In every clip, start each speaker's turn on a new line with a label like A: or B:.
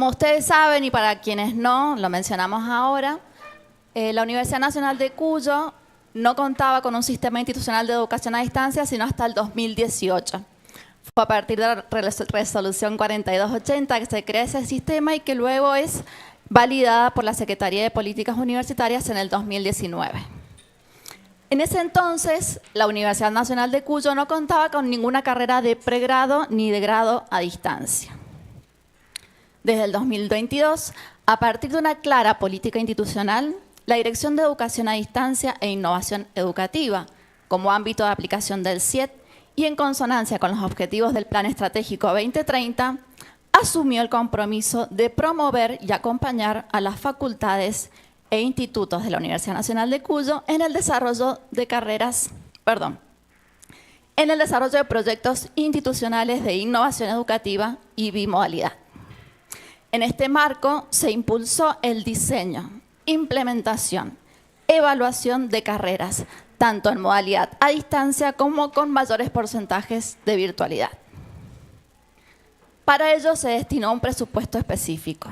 A: Como ustedes saben, y para quienes no, lo mencionamos ahora, la Universidad Nacional de Cuyo no contaba con un sistema institucional de educación a distancia sino hasta el 2018. Fue a partir de la resolución 4280 que se crea ese sistema y que luego es validada por la Secretaría de Políticas Universitarias en el 2019. En ese entonces, la Universidad Nacional de Cuyo no contaba con ninguna carrera de pregrado ni de grado a distancia. Desde el 2022, a partir de una clara política institucional, la Dirección de Educación a Distancia e Innovación Educativa, como ámbito de aplicación del CIET y en consonancia con los objetivos del Plan Estratégico 2030, asumió el compromiso de promover y acompañar a las facultades e institutos de la Universidad Nacional de Cuyo en el desarrollo de en el desarrollo de proyectos institucionales de innovación educativa y bimodalidad. En este marco se impulsó el diseño, implementación, evaluación de carreras, tanto en modalidad a distancia como con mayores porcentajes de virtualidad. Para ello se destinó un presupuesto específico.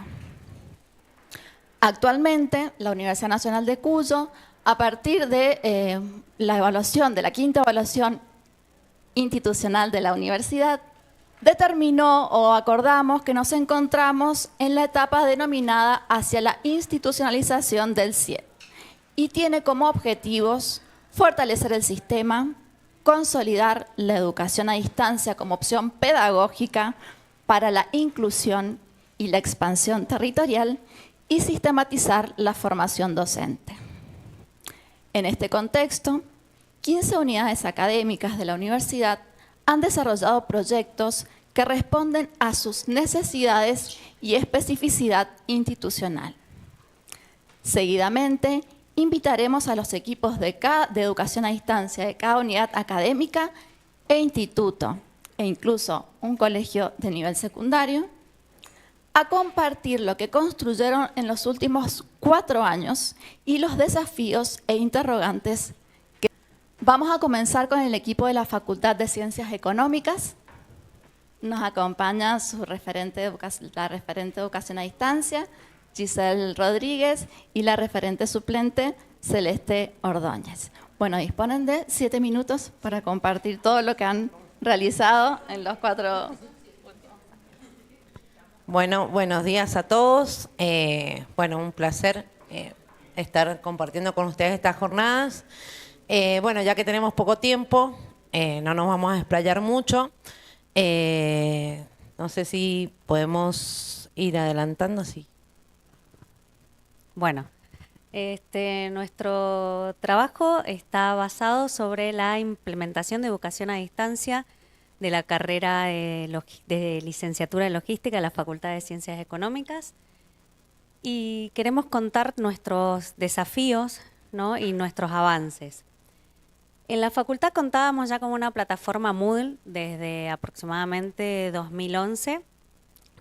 A: Actualmente, la Universidad Nacional de Cuyo, a partir de la evaluación, de la quinta evaluación institucional de la universidad, determinó o acordamos que nos encontramos en la etapa denominada hacia la institucionalización del CIET y tiene como objetivos fortalecer el sistema, consolidar la educación a distancia como opción pedagógica para la inclusión y la expansión territorial y sistematizar la formación docente. En este contexto, 15 unidades académicas de la universidad han desarrollado proyectos que responden a sus necesidades y especificidad institucional. Seguidamente, invitaremos a los equipos de educación a distancia de cada unidad académica e instituto, e incluso un colegio de nivel secundario, a compartir lo que construyeron en los últimos 4 años y los desafíos e interrogantes. Vamos a comenzar con el equipo de la Facultad de Ciencias Económicas. Nos acompaña la referente de Educación a Distancia, Giselle Rodríguez, y la referente suplente, Celeste Ordóñez. Bueno, disponen de 7 minutos para compartir todo lo que han realizado en los 4.
B: Bueno, buenos días a todos. Bueno, un placer estar compartiendo con ustedes estas jornadas. Bueno, ya que tenemos poco tiempo, no nos vamos a explayar mucho. No sé si podemos ir adelantando, sí.
C: Bueno, nuestro trabajo está basado sobre la implementación de educación a distancia de la carrera de licenciatura en logística de la Facultad de Ciencias Económicas y queremos contar nuestros desafíos, ¿no?, y nuestros avances. En la facultad contábamos ya con una plataforma Moodle desde aproximadamente 2011,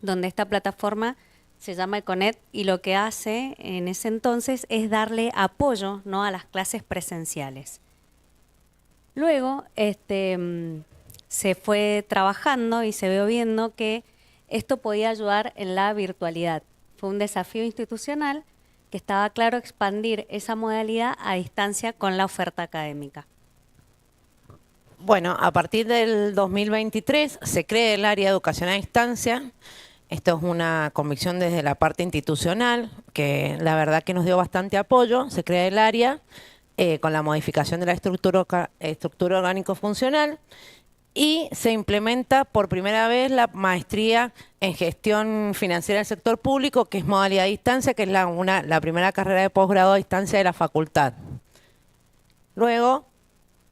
C: donde esta plataforma se llama Econet y lo que hace en ese entonces es darle apoyo, ¿no?, a las clases presenciales. Luego se fue trabajando y se vio viendo que esto podía ayudar en la virtualidad. Fue un desafío institucional que estaba claro expandir esa modalidad a distancia con la oferta académica.
B: Bueno, a partir del 2023 se crea el área de educación a distancia. Esto es una convicción desde la parte institucional, que la verdad que nos dio bastante apoyo. Se crea el área con la modificación de la estructura orgánico-funcional y se implementa por primera vez la maestría en gestión financiera del sector público, que es modalidad a distancia, que es la primera carrera de posgrado a distancia de la facultad. Luego,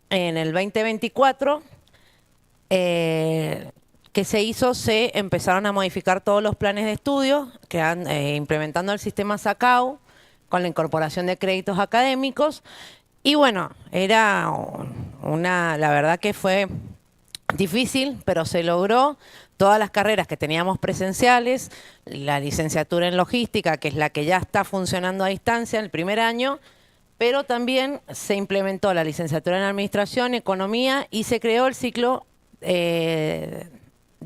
B: en el 2024, que se hizo, se empezaron a modificar todos los planes de estudio, implementando el sistema SACAU con la incorporación de créditos académicos. Y bueno, era la verdad que fue difícil, pero se logró. Todas las carreras que teníamos presenciales, la licenciatura en logística, que es la que ya está funcionando a distancia el primer año, pero también se implementó la licenciatura en Administración, Economía y se creó el ciclo de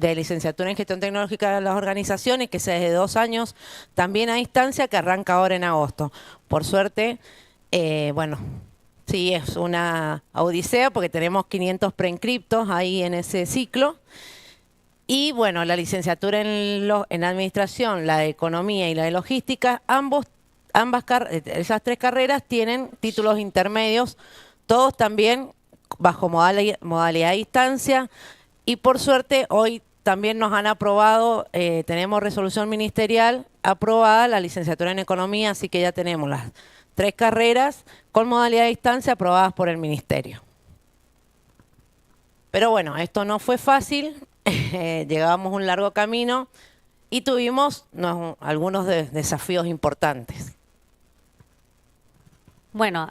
B: de licenciatura en gestión tecnológica de las organizaciones, que es de 2 años, también a distancia, que arranca ahora en agosto. Por suerte, bueno, sí, es una odisea porque tenemos 500 preinscriptos ahí en ese ciclo. Y bueno, la licenciatura en administración, la de economía y la de logística, esas 3 carreras tienen títulos intermedios, todos también bajo modalidad de distancia. Y por suerte hoy también nos han aprobado, tenemos resolución ministerial aprobada la licenciatura en economía, así que ya tenemos las 3 carreras con modalidad de distancia aprobadas por el ministerio. Pero bueno, esto no fue fácil, llegábamos un largo camino y tuvimos algunos desafíos importantes.
C: Bueno,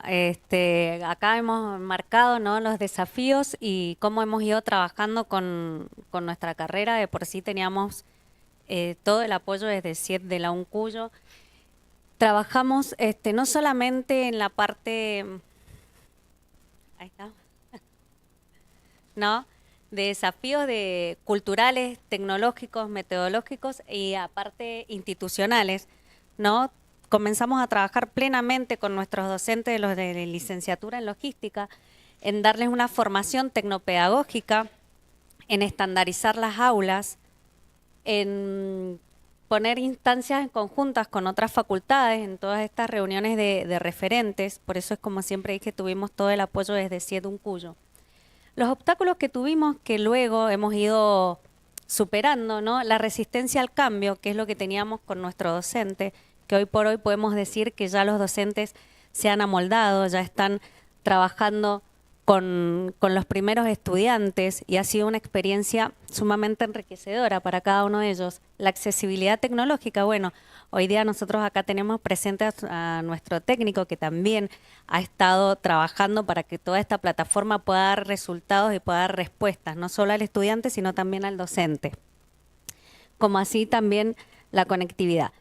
C: acá hemos marcado, ¿no?, los desafíos y cómo hemos ido trabajando con nuestra carrera. De por sí teníamos todo el apoyo desde CIET de la UNCUYO. Trabajamos no solamente en la parte, ahí está, ¿no?, de desafíos culturales, tecnológicos, metodológicos y aparte institucionales, ¿no? Comenzamos a trabajar plenamente con nuestros docentes, los de licenciatura en logística, en darles una formación tecnopedagógica, en estandarizar las aulas, en poner instancias conjuntas con otras facultades en todas estas reuniones de referentes. Por eso es, como siempre dije, tuvimos todo el apoyo desde CIET UNCUYO. Los obstáculos que tuvimos, que luego hemos ido superando, ¿no? La resistencia al cambio, que es lo que teníamos con nuestro docente, que hoy por hoy podemos decir que ya los docentes se han amoldado, ya están trabajando con los primeros estudiantes y ha sido una experiencia sumamente enriquecedora para cada uno de ellos. La accesibilidad tecnológica, bueno, hoy día nosotros acá tenemos presente a nuestro técnico que también ha estado trabajando para que toda esta plataforma pueda dar resultados y pueda dar respuestas, no solo al estudiante, sino también al docente. Como así también la conectividad.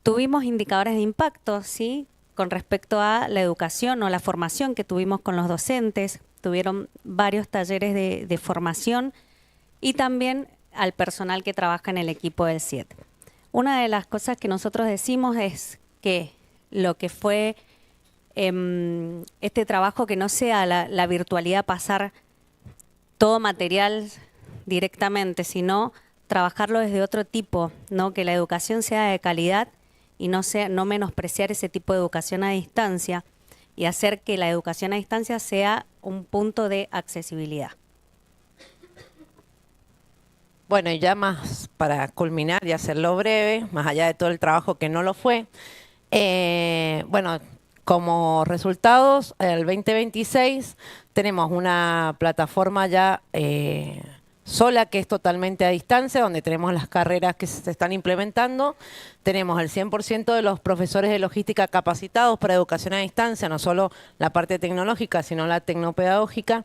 C: Tuvimos indicadores de impacto, ¿sí?, con respecto a la educación o la formación que tuvimos con los docentes. Tuvieron varios talleres de formación y también al personal que trabaja en el equipo del CIET. Una de las cosas que nosotros decimos es que lo que fue este trabajo, que no sea la virtualidad, pasar todo material directamente, sino trabajarlo desde otro tipo, ¿no? Que la educación sea de calidad y no menospreciar ese tipo de educación a distancia y hacer que la educación a distancia sea un punto de accesibilidad.
B: Bueno, y ya más para culminar y hacerlo breve, más allá de todo el trabajo que no lo fue, bueno, como resultados, el 2026 tenemos una plataforma ya sola, que es totalmente a distancia, donde tenemos las carreras que se están implementando. Tenemos el 100% de los profesores de logística capacitados para educación a distancia, no solo la parte tecnológica, sino la tecnopedagógica.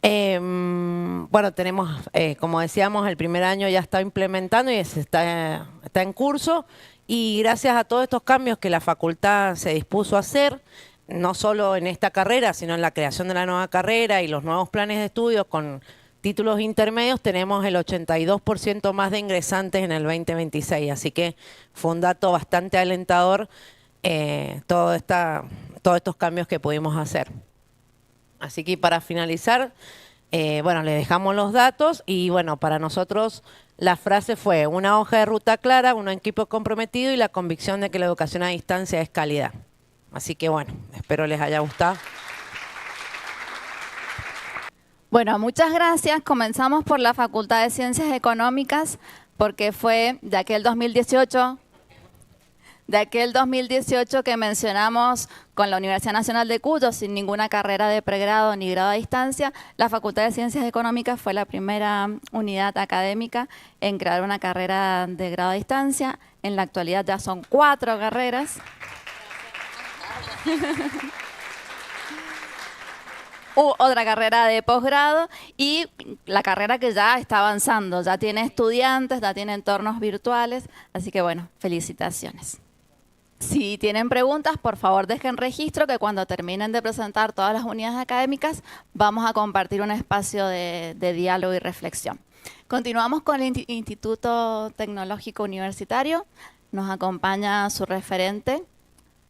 B: Bueno, tenemos, como decíamos, el primer año ya está implementando y está en curso. Y gracias a todos estos cambios que la facultad se dispuso a hacer, no solo en esta carrera, sino en la creación de la nueva carrera y los nuevos planes de estudios con títulos intermedios, tenemos el 82% más de ingresantes en el 2026. Así que fue un dato bastante alentador todos estos cambios que pudimos hacer. Así que para finalizar, bueno, les dejamos los datos y bueno, para nosotros la frase fue: una hoja de ruta clara, un equipo comprometido y la convicción de que la educación a distancia es calidad. Así que bueno, espero les haya gustado.
A: Bueno, muchas gracias. Comenzamos por la Facultad de Ciencias Económicas, porque fue de aquel 2018 que mencionamos con la Universidad Nacional de Cuyo, sin ninguna carrera de pregrado ni grado a distancia. La Facultad de Ciencias Económicas fue la primera unidad académica en crear una carrera de grado a distancia. En la actualidad ya son 4 carreras. Otra carrera de posgrado y la carrera que ya está avanzando, ya tiene estudiantes, ya tiene entornos virtuales, así que bueno, felicitaciones. Si tienen preguntas, por favor dejen registro, que cuando terminen de presentar todas las unidades académicas vamos a compartir un espacio de diálogo y reflexión. Continuamos con el Instituto Tecnológico Universitario. Nos acompaña su referente,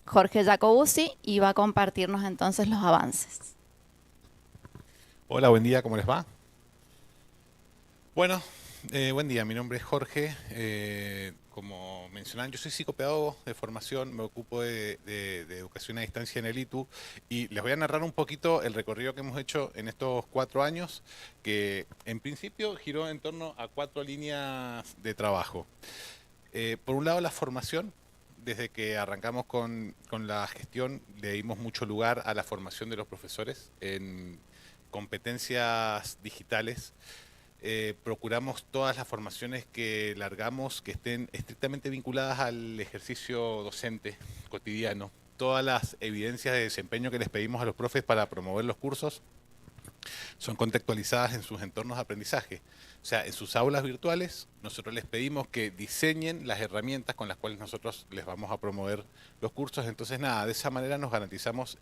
A: Jorge Jacobuzzi, y va a compartirnos entonces los avances.
D: Hola, buen día, ¿cómo les va? Bueno, buen día, mi nombre es Jorge. Como mencionaban, yo soy psicopedagogo de formación, me ocupo de educación a distancia en el ITU y les voy a narrar un poquito el recorrido que hemos hecho en estos 4 años, que en principio giró en torno a 4 líneas de trabajo. Por un lado, la formación. Desde que arrancamos con la gestión, le dimos mucho lugar a la formación de los profesores en competencias digitales. Procuramos todas las formaciones que largamos que estén estrictamente vinculadas al ejercicio docente cotidiano. Todas las evidencias de desempeño que les pedimos a los profes para promover los cursos son contextualizadas en sus entornos de aprendizaje. O sea, en sus aulas virtuales, nosotros les pedimos que diseñen las herramientas con las cuales nosotros les vamos a promover los cursos. Entonces, nada, de esa manera nos garantizamos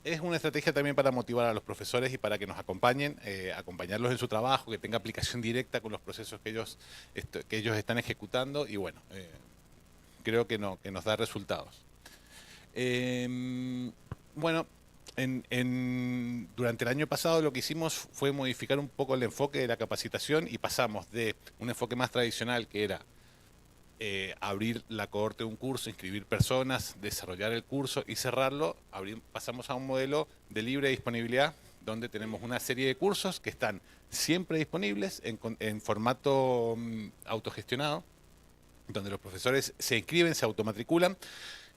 D: es una estrategia también para motivar a los profesores y para que nos acompañen, acompañarlos en su trabajo, que tenga aplicación directa con los procesos que ellos están ejecutando y bueno, creo que nos da resultados. Bueno, durante el año pasado lo que hicimos fue modificar un poco el enfoque de la capacitación y pasamos de un enfoque más tradicional que era abrir la cohorte de un curso, inscribir personas, desarrollar el curso y cerrarlo. Pasamos a un modelo de libre disponibilidad donde tenemos una serie de cursos que están siempre disponibles en formato autogestionado, donde los profesores se inscriben, se automatriculan,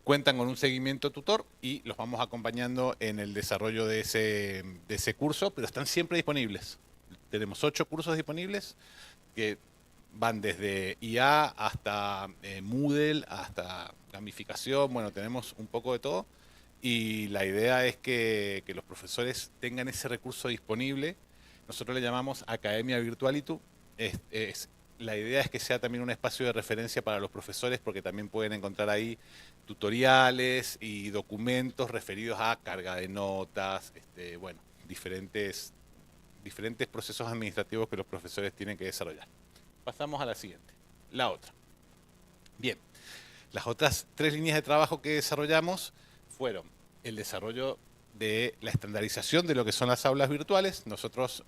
D: cuentan con un seguimiento tutor y los vamos acompañando en el desarrollo de ese curso, pero están siempre disponibles. Tenemos 8 cursos disponibles que van desde IA hasta Moodle, hasta gamificación, bueno, tenemos un poco de todo y la idea es que los profesores tengan ese recurso disponible. Nosotros le llamamos Academia Virtualitu. La idea es que sea también un espacio de referencia para los profesores porque también pueden encontrar ahí tutoriales y documentos referidos a carga de notas, bueno, diferentes procesos administrativos que los profesores tienen que desarrollar. Pasamos a la siguiente, la otra. Bien, las otras 3 líneas de trabajo que desarrollamos fueron el desarrollo de la estandarización de lo que son las aulas virtuales. Nosotros,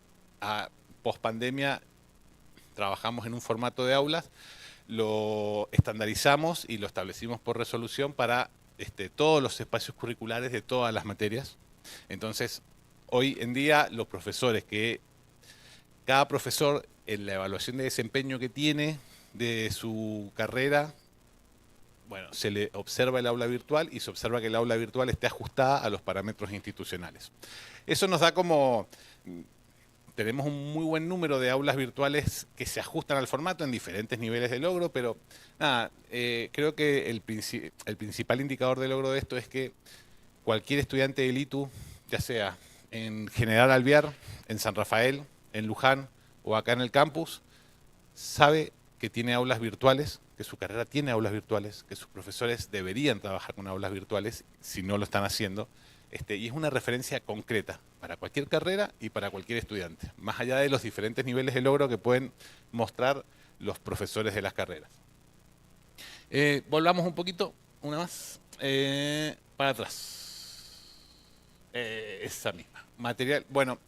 D: post pandemia, trabajamos en un formato de aulas, lo estandarizamos y lo establecimos por resolución para todos los espacios curriculares de todas las materias. Entonces, hoy en día, los profesores cada profesor en la evaluación de desempeño que tiene de su carrera, bueno, se le observa el aula virtual y se observa que el aula virtual esté ajustada a los parámetros institucionales. Eso nos da tenemos un muy buen número de aulas virtuales que se ajustan al formato en diferentes niveles de logro, pero nada, creo que el principal indicador de logro de esto es que cualquier estudiante del ITU, ya sea en General Alvear, en San Rafael, en Luján, o acá en el campus, sabe que tiene aulas virtuales, que su carrera tiene aulas virtuales, que sus profesores deberían trabajar con aulas virtuales si no lo están haciendo, y es una referencia concreta para cualquier carrera y para cualquier estudiante, más allá de los diferentes niveles de logro que pueden mostrar los profesores de las carreras. Volvamos un poquito, una más, para atrás. Esa misma. Material, bueno,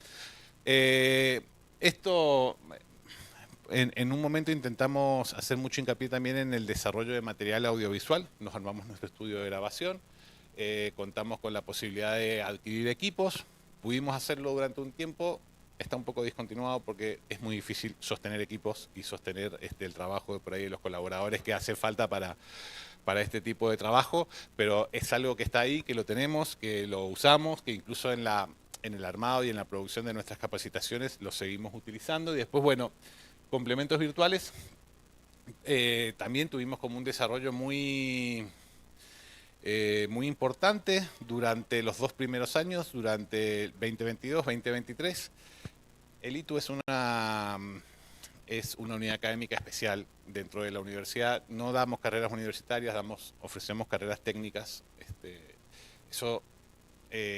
D: esto, en un momento intentamos hacer mucho hincapié también en el desarrollo de material audiovisual. Nos armamos nuestro estudio de grabación, contamos con la posibilidad de adquirir equipos, pudimos hacerlo durante un tiempo, está un poco discontinuado porque es muy difícil sostener equipos y sostener el trabajo por ahí de los colaboradores que hace falta para este tipo de trabajo, pero es algo que está ahí, que lo tenemos, que lo usamos, que incluso en el armado y en la producción de nuestras capacitaciones lo seguimos utilizando. Y después, bueno, complementos virtuales. También tuvimos como un desarrollo muy importante durante los 2 primeros años, durante el 2022-2023. El ITU es una unidad académica especial dentro de la universidad. No damos carreras universitarias, ofrecemos carreras técnicas. Eso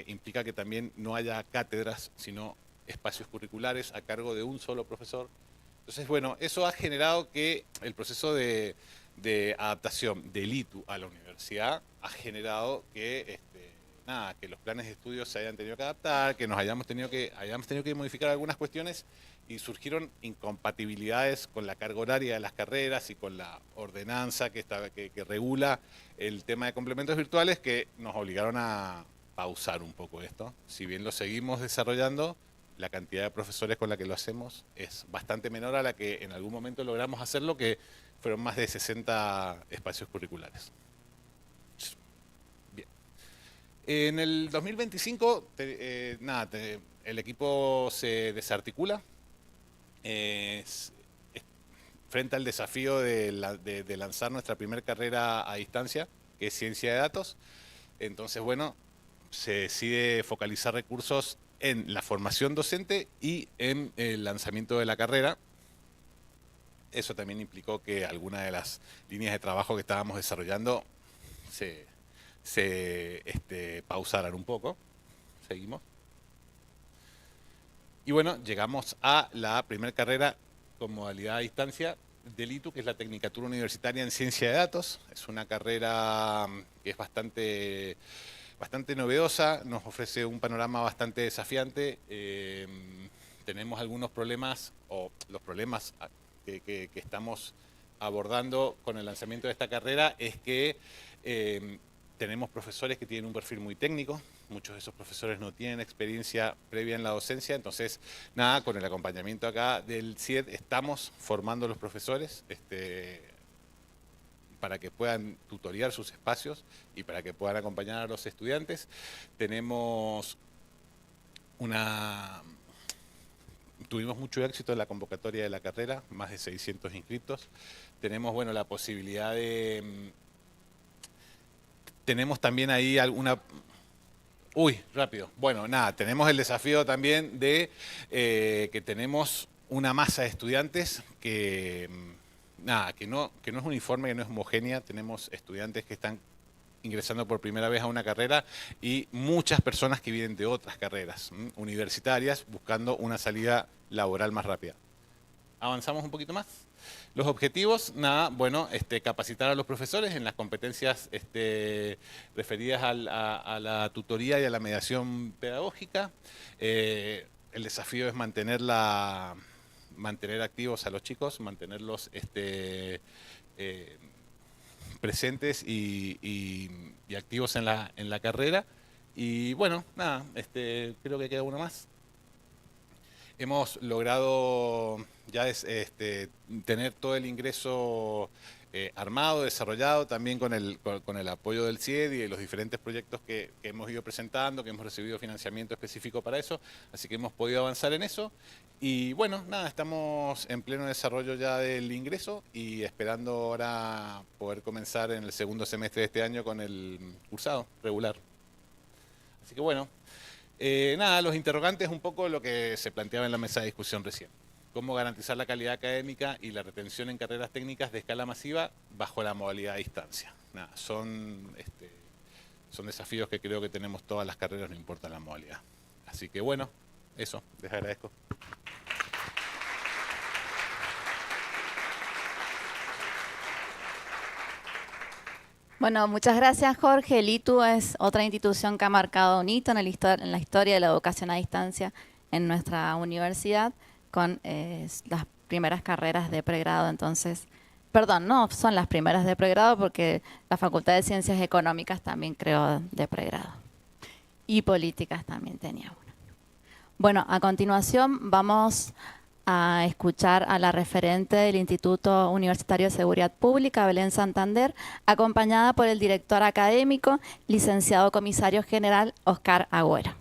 D: implica que también no haya cátedras, sino espacios curriculares a cargo de un solo profesor. Entonces, bueno, eso ha generado que el proceso de adaptación del ITU a la universidad ha generado que, que los planes de estudio se hayan tenido que adaptar, que nos hayamos tenido que modificar algunas cuestiones y surgieron incompatibilidades con la carga horaria de las carreras y con la ordenanza que regula el tema de complementos virtuales que nos obligaron a pausar un poco esto. Si bien lo seguimos desarrollando, la cantidad de profesores con la que lo hacemos es bastante menor a la que en algún momento logramos hacerlo, que fueron más de 60 espacios curriculares. Bien. En el 2025, el equipo se desarticula frente al desafío de lanzar nuestra primera carrera a distancia, que es Ciencia de Datos. Entonces, bueno, se decide focalizar recursos en la formación docente y en el lanzamiento de la carrera. Eso también implicó que algunas de las líneas de trabajo que estábamos desarrollando se pausaran un poco. Seguimos. Y bueno, llegamos a la primera carrera con modalidad a distancia del ITU, que es la Tecnicatura Universitaria en Ciencia de Datos. Es una carrera que es bastante novedosa, nos ofrece un panorama bastante desafiante. Tenemos algunos problemas, o los problemas que estamos abordando con el lanzamiento de esta carrera es que tenemos profesores que tienen un perfil muy técnico, muchos de esos profesores no tienen experiencia previa en la docencia, entonces, nada, con el acompañamiento acá del CIED estamos formando a los profesores para que puedan tutorear sus espacios y para que puedan acompañar a los estudiantes. Tuvimos mucho éxito en la convocatoria de la carrera, más de 600 inscritos. Tenemos, bueno, la posibilidad de... Tenemos también ahí alguna... Bueno, nada, tenemos el desafío también de que tenemos una masa de estudiantes que no es uniforme, que no es homogénea. Tenemos estudiantes que están ingresando por primera vez a una carrera y muchas personas que vienen de otras carreras universitarias buscando una salida laboral más rápida. Avanzamos un poquito más. Los objetivos, capacitar a los profesores en las competencias referidas a la tutoría y a la mediación pedagógica. El desafío es mantener activos a los chicos, mantenerlos presentes y activos en la carrera. Y bueno, creo que queda uno más. Hemos logrado ya tener todo el ingreso armado, desarrollado, también con el apoyo del CIED y de los diferentes proyectos que hemos ido presentando, que hemos recibido financiamiento específico para eso, así que hemos podido avanzar en eso. Y bueno, estamos en pleno desarrollo ya del ingreso y esperando ahora poder comenzar en el segundo semestre de este año con el cursado regular. Así que bueno, los interrogantes un poco lo que se planteaba en la mesa de discusión recién. Cómo garantizar la calidad académica y la retención en carreras técnicas de escala masiva bajo la modalidad a distancia. Son desafíos que creo que tenemos todas las carreras, no importa la modalidad. Así que bueno, eso, les agradezco.
A: Bueno, muchas gracias, Jorge. El ITU es otra institución que ha marcado un hito en la historia de la educación a distancia en nuestra universidad, con las primeras carreras de pregrado. Entonces, perdón, no son las primeras de pregrado porque la Facultad de Ciencias Económicas también creó de pregrado. Y Políticas también tenía una. Bueno, a continuación vamos a escuchar a la referente del Instituto Universitario de Seguridad Pública, Belén Santander, acompañada por el director académico, licenciado comisario general Oscar Agüero.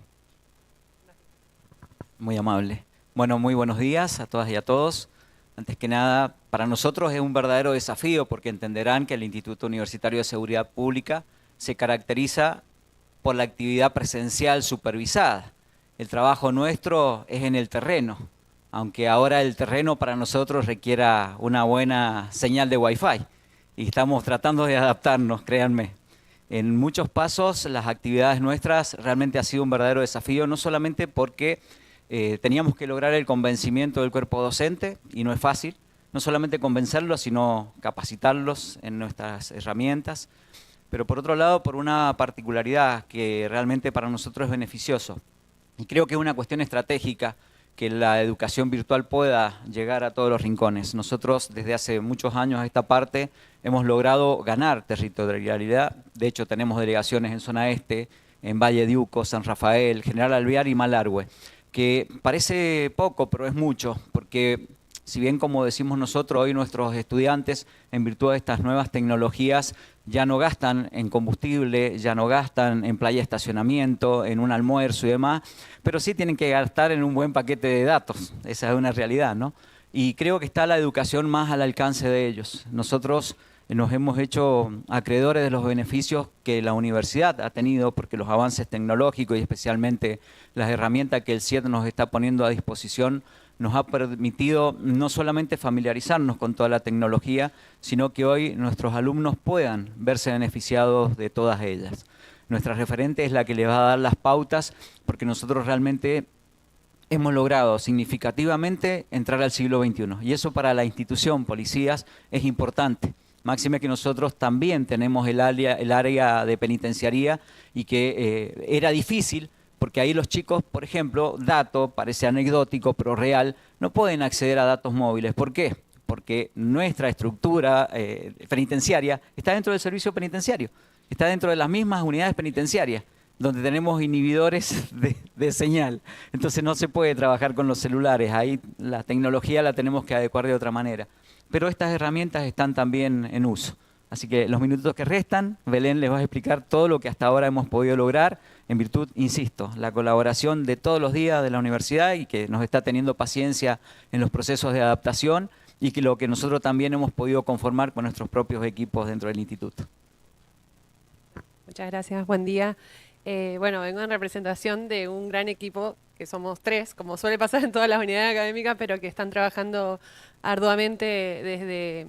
E: Muy amable. Bueno, muy buenos días a todas y a todos. Antes que nada, para nosotros es un verdadero desafío porque entenderán que el Instituto Universitario de Seguridad Pública se caracteriza por la actividad presencial supervisada. El trabajo nuestro es en el terreno, aunque ahora el terreno para nosotros requiera una buena señal de Wi-Fi y estamos tratando de adaptarnos, créanme. En muchos pasos las actividades nuestras realmente ha sido un verdadero desafío, no solamente porque teníamos que lograr el convencimiento del cuerpo docente y no es fácil. No solamente convencerlos, sino capacitarlos en nuestras herramientas. Pero por otro lado, por una particularidad que realmente para nosotros es beneficioso. Y creo que es una cuestión estratégica que la educación virtual pueda llegar a todos los rincones. Nosotros desde hace muchos años a esta parte hemos logrado ganar territorialidad. De hecho, tenemos delegaciones en zona este, en Valle de Uco, San Rafael, General Alvear y Malargüe, que parece poco, pero es mucho, porque si bien, como decimos nosotros, hoy nuestros estudiantes, en virtud de estas nuevas tecnologías, ya no gastan en combustible, ya no gastan en playa de estacionamiento, en un almuerzo y demás, pero sí tienen que gastar en un buen paquete de datos. Esa es una realidad, ¿no? Y creo que está la educación más al alcance de ellos. Nosotros nos hemos hecho acreedores de los beneficios que la universidad ha tenido, porque los avances tecnológicos y especialmente las herramientas que el CIET nos está poniendo a disposición nos ha permitido no solamente familiarizarnos con toda la tecnología, sino que hoy nuestros alumnos puedan verse beneficiados de todas ellas. Nuestra referente es la que les va a dar las pautas, porque nosotros realmente hemos logrado significativamente entrar al siglo XXI. Y eso para la institución Policías es importante. Máxime que nosotros también tenemos el área de penitenciaría y que era difícil, porque ahí los chicos, por ejemplo, parece anecdótico, pero real, no pueden acceder a datos móviles. ¿Por qué? Porque nuestra estructura penitenciaria está dentro del servicio penitenciario, está dentro de las mismas unidades penitenciarias, donde tenemos inhibidores de señal. Entonces no se puede trabajar con los celulares, ahí la tecnología la tenemos que adecuar de otra manera. Pero estas herramientas están también en uso. Así que los minutos que restan, Belén les va a explicar todo lo que hasta ahora hemos podido lograr en virtud, insisto, la colaboración de todos los días de la universidad y que nos está teniendo paciencia en los procesos de adaptación y que lo que nosotros también hemos podido conformar con nuestros propios equipos dentro del instituto.
F: Muchas gracias, buen día. Bueno, vengo en representación de un gran equipo, que somos 3, como suele pasar en todas las unidades académicas, pero que están trabajando arduamente desde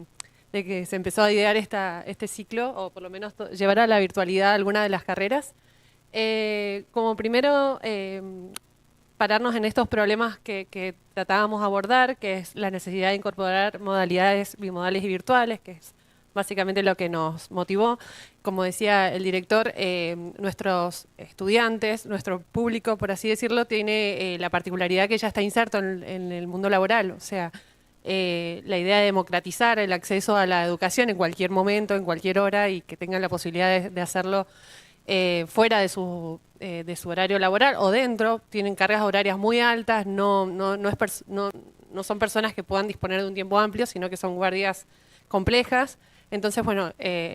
F: que se empezó a idear este ciclo, o por lo menos llevar a la virtualidad alguna de las carreras. Como primero, pararnos en estos problemas que tratábamos de abordar, que es la necesidad de incorporar modalidades bimodales y virtuales, que es básicamente lo que nos motivó. Como decía el director, nuestros estudiantes, nuestro público, por así decirlo, tiene la particularidad que ya está inserto en el mundo laboral. O sea, la idea de democratizar el acceso a la educación en cualquier momento, en cualquier hora, y que tengan la posibilidad de hacerlo fuera de su horario laboral o dentro. Tienen cargas horarias muy altas, no son personas que puedan disponer de un tiempo amplio, sino que son guardias complejas. Entonces, bueno,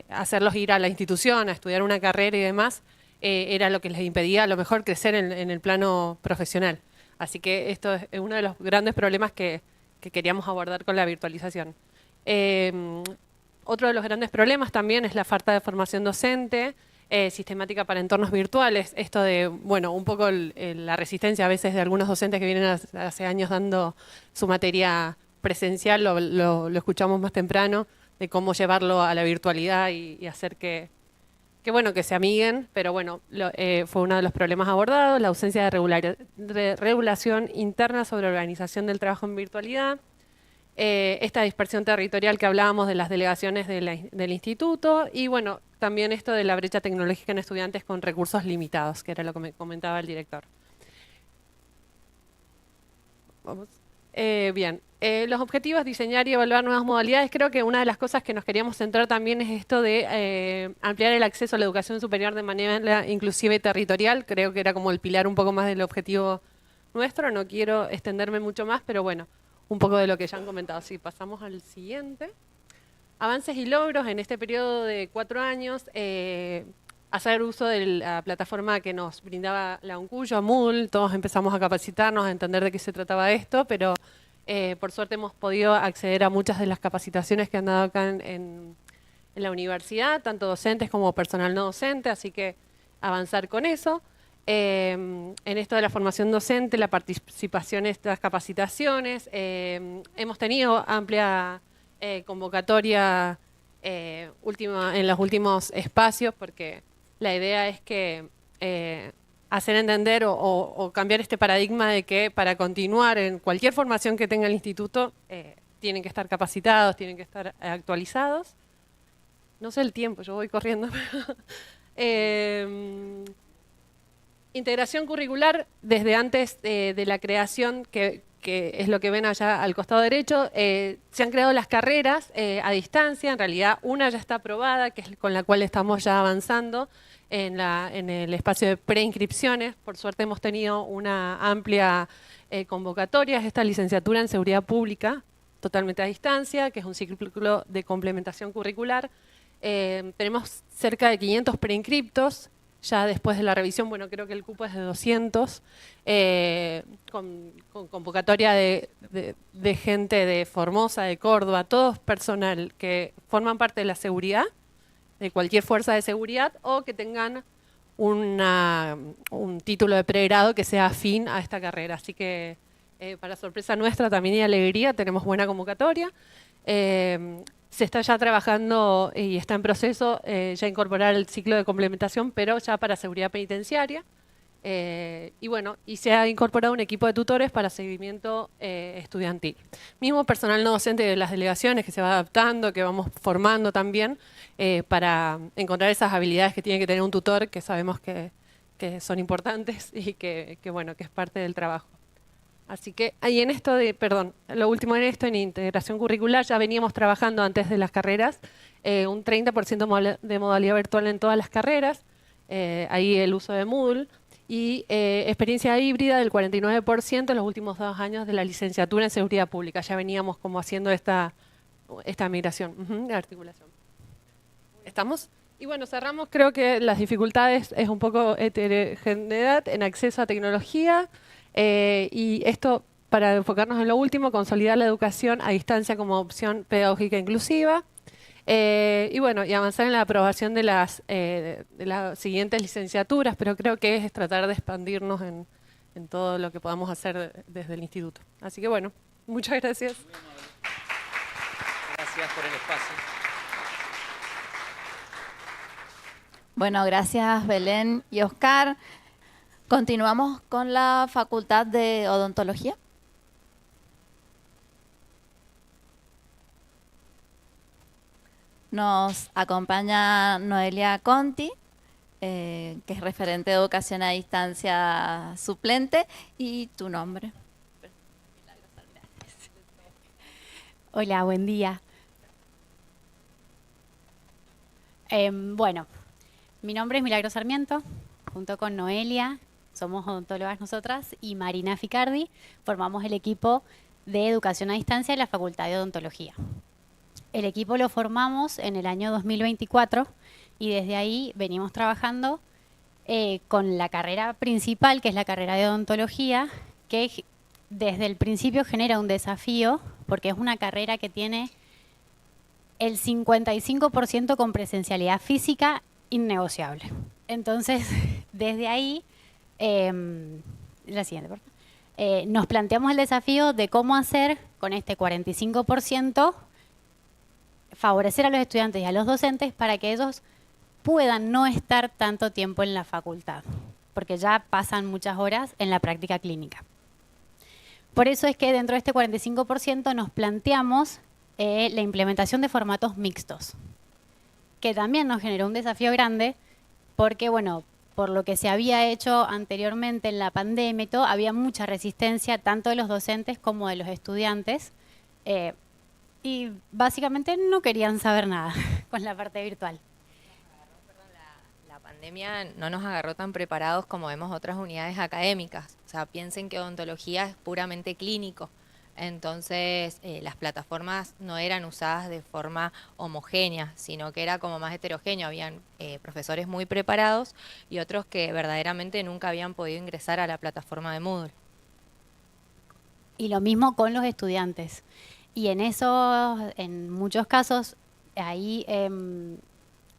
F: hacerlos ir a la institución, a estudiar una carrera y demás, era lo que les impedía a lo mejor crecer en el plano profesional. Así que esto es uno de los grandes problemas que queríamos abordar con la virtualización. Otro de los grandes problemas también es la falta de formación docente, sistemática para entornos virtuales. Esto de, bueno, un poco la resistencia a veces de algunos docentes que vienen hace años dando su materia presencial, lo escuchamos más temprano, de cómo llevarlo a la virtualidad y hacer que se amiguen, pero bueno, fue uno de los problemas abordados, la ausencia de regulación interna sobre organización del trabajo en virtualidad, esta dispersión territorial que hablábamos de las delegaciones del instituto, y bueno, también esto de la brecha tecnológica en estudiantes con recursos limitados, que era lo que me comentaba el director. Vamos. Bien, los objetivos, diseñar y evaluar nuevas modalidades. Creo que una de las cosas que nos queríamos centrar también es esto de ampliar el acceso a la educación superior de manera inclusiva y territorial. Creo que era como el pilar un poco más del objetivo nuestro. No quiero extenderme mucho más, pero bueno, un poco de lo que ya han comentado. Sí, pasamos al siguiente. Avances y logros en este periodo de 4 años. Hacer uso de la plataforma que nos brindaba la UNCUYO, Moodle. Todos empezamos a capacitarnos, a entender de qué se trataba esto, pero por suerte hemos podido acceder a muchas de las capacitaciones que han dado acá en la universidad, tanto docentes como personal no docente, así que avanzar con eso. En esto de la formación docente, la participación en estas capacitaciones, hemos tenido amplia convocatoria en los últimos espacios, porque la idea es que hacer entender o cambiar este paradigma de que para continuar en cualquier formación que tenga el instituto tienen que estar capacitados, tienen que estar actualizados. No sé el tiempo, yo voy corriendo. Integración curricular desde antes de la creación, que es lo que ven allá al costado derecho. Se han creado las carreras a distancia, en realidad una ya está aprobada, que es con la cual estamos ya avanzando en el espacio de preinscripciones. Por suerte hemos tenido una amplia convocatoria, es esta licenciatura en Seguridad Pública, totalmente a distancia, que es un ciclo de complementación curricular. Tenemos cerca de 500 preinscriptos. Ya después de la revisión, bueno, creo que el cupo es de 200, con convocatoria de gente de Formosa, de Córdoba, todos personal que forman parte de la seguridad, de cualquier fuerza de seguridad, o que tengan un título de pregrado que sea afín a esta carrera. Así que, para sorpresa nuestra también y alegría, tenemos buena convocatoria. Se está ya trabajando y está en proceso ya incorporar el ciclo de complementación, pero ya para seguridad penitenciaria. Y bueno, y se ha incorporado un equipo de tutores para seguimiento estudiantil. Mismo personal no docente de las delegaciones que se va adaptando, que vamos formando también para encontrar esas habilidades que tiene que tener un tutor, que sabemos que son importantes y que bueno, que es parte del trabajo. Así que ahí en esto lo último en esto, en integración curricular, ya veníamos trabajando antes de las carreras, un 30% de modalidad virtual en todas las carreras, ahí el uso de Moodle, y experiencia híbrida del 49% en los últimos 2 años de la licenciatura en Seguridad Pública. Ya veníamos como haciendo esta migración de articulación. ¿Estamos? Y bueno, cerramos, creo que las dificultades es un poco heterogeneidad en acceso a tecnología, y esto, para enfocarnos en lo último, consolidar la educación a distancia como opción pedagógica inclusiva, y bueno, y avanzar en la aprobación de las siguientes licenciaturas, pero creo que es tratar de expandirnos en todo lo que podamos hacer desde el instituto. Así que bueno, muchas gracias.
E: Gracias por el espacio.
A: Bueno, gracias Belén y Oscar. Continuamos con la Facultad de Odontología. Nos acompaña Noelia Conti, que es referente de educación a distancia suplente, y tu nombre.
G: Hola, buen día. Bueno, mi nombre es Milagros Sarmiento, junto con Noelia, somos odontólogas nosotras, y Marina Ficardi, formamos el equipo de educación a distancia de la Facultad de Odontología. El equipo lo formamos en el año 2024 y desde ahí venimos trabajando con la carrera principal, que es la carrera de odontología, que desde el principio genera un desafío porque es una carrera que tiene el 55% con presencialidad física innegociable. Entonces, desde ahí, la siguiente, por favor. Nos planteamos el desafío de cómo hacer con este 45% favorecer a los estudiantes y a los docentes para que ellos puedan no estar tanto tiempo en la facultad, porque ya pasan muchas horas en la práctica clínica. Por eso es que dentro de este 45% nos planteamos la implementación de formatos mixtos, que también nos generó un desafío grande, porque bueno, por lo que se había hecho anteriormente en la pandemia y todo, había mucha resistencia tanto de los docentes como de los estudiantes, y básicamente no querían saber nada con la parte virtual.
H: La pandemia no nos agarró tan preparados como vemos otras unidades académicas. O sea, piensen que odontología es puramente clínico. Entonces, las plataformas no eran usadas de forma homogénea, sino que era como más heterogéneo. Habían profesores muy preparados y otros que verdaderamente nunca habían podido ingresar a la plataforma de Moodle.
G: Y lo mismo con los estudiantes. Y en eso, en muchos casos, ahí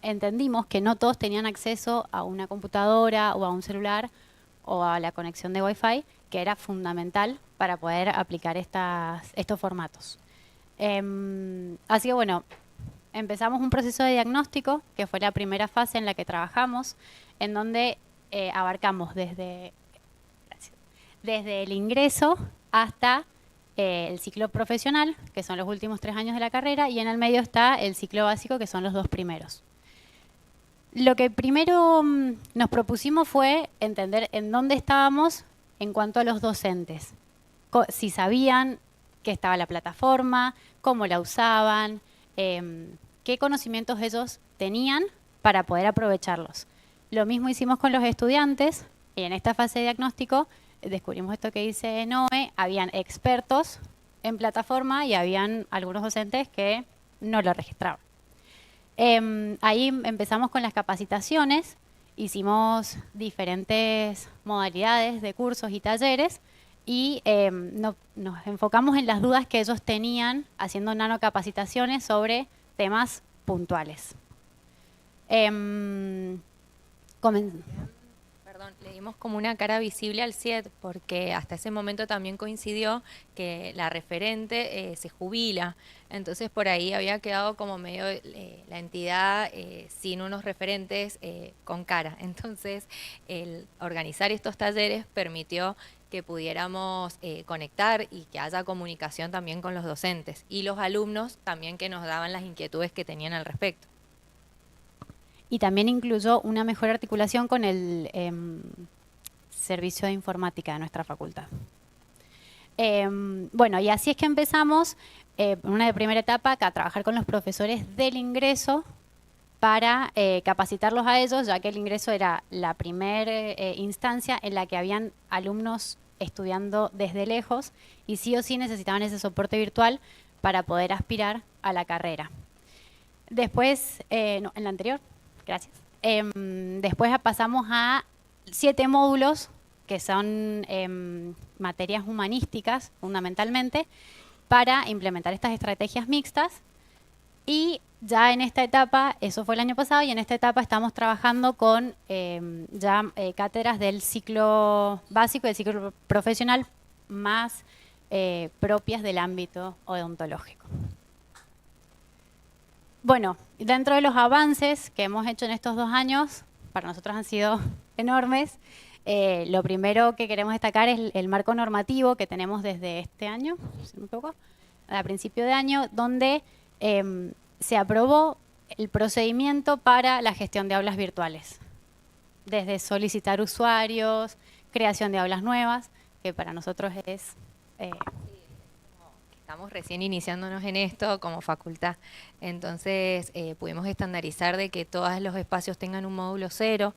G: entendimos que no todos tenían acceso a una computadora o a un celular o a la conexión de Wi-Fi, que era fundamental para poder aplicar estos formatos. Así que bueno, empezamos un proceso de diagnóstico, que fue la primera fase en la que trabajamos, en donde abarcamos desde el ingreso hasta el ciclo profesional, que son los últimos 3 años de la carrera, y en el medio está el ciclo básico, que son los 2 primeros. Lo que primero nos propusimos fue entender en dónde estábamos en cuanto a los docentes. Si sabían que estaba la plataforma, cómo la usaban, qué conocimientos ellos tenían para poder aprovecharlos. Lo mismo hicimos con los estudiantes, y en esta fase de diagnóstico descubrimos esto que dice Noé, habían expertos en plataforma y habían algunos docentes que no lo registraban. Ahí empezamos con las capacitaciones, hicimos diferentes modalidades de cursos y talleres y nos enfocamos en las dudas que ellos tenían haciendo nanocapacitaciones sobre temas puntuales.
H: Perdón, le dimos como una cara visible al CIED porque hasta ese momento también coincidió que la referente se jubila. Entonces por ahí había quedado como medio la entidad sin unos referentes con cara. Entonces el organizar estos talleres permitió que pudiéramos conectar y que haya comunicación también con los docentes y los alumnos también que nos daban las inquietudes que tenían al respecto.
G: Y también incluyó una mejor articulación con el servicio de informática de nuestra facultad. Bueno, y así es que empezamos en una primera etapa a trabajar con los profesores del ingreso para capacitarlos a ellos, ya que el ingreso era la primera instancia en la que habían alumnos estudiando desde lejos y sí o sí necesitaban ese soporte virtual para poder aspirar a la carrera. Después, no, en la anterior. Gracias. Después pasamos a 7 módulos que son materias humanísticas fundamentalmente para implementar estas estrategias mixtas y ya en esta etapa, eso fue el año pasado, y en esta etapa estamos trabajando con cátedras del ciclo básico y del ciclo profesional más propias del ámbito odontológico. Bueno, dentro de los avances que hemos hecho en estos 2 años, para nosotros han sido enormes. Lo primero que queremos destacar es el marco normativo que tenemos desde este año, si no me equivoco, a principio de año, donde se aprobó el procedimiento para la gestión de aulas virtuales. Desde solicitar usuarios, creación de aulas nuevas, que para nosotros es...
H: Estamos recién iniciándonos en esto como facultad, entonces pudimos estandarizar de que todos los espacios tengan un módulo 0,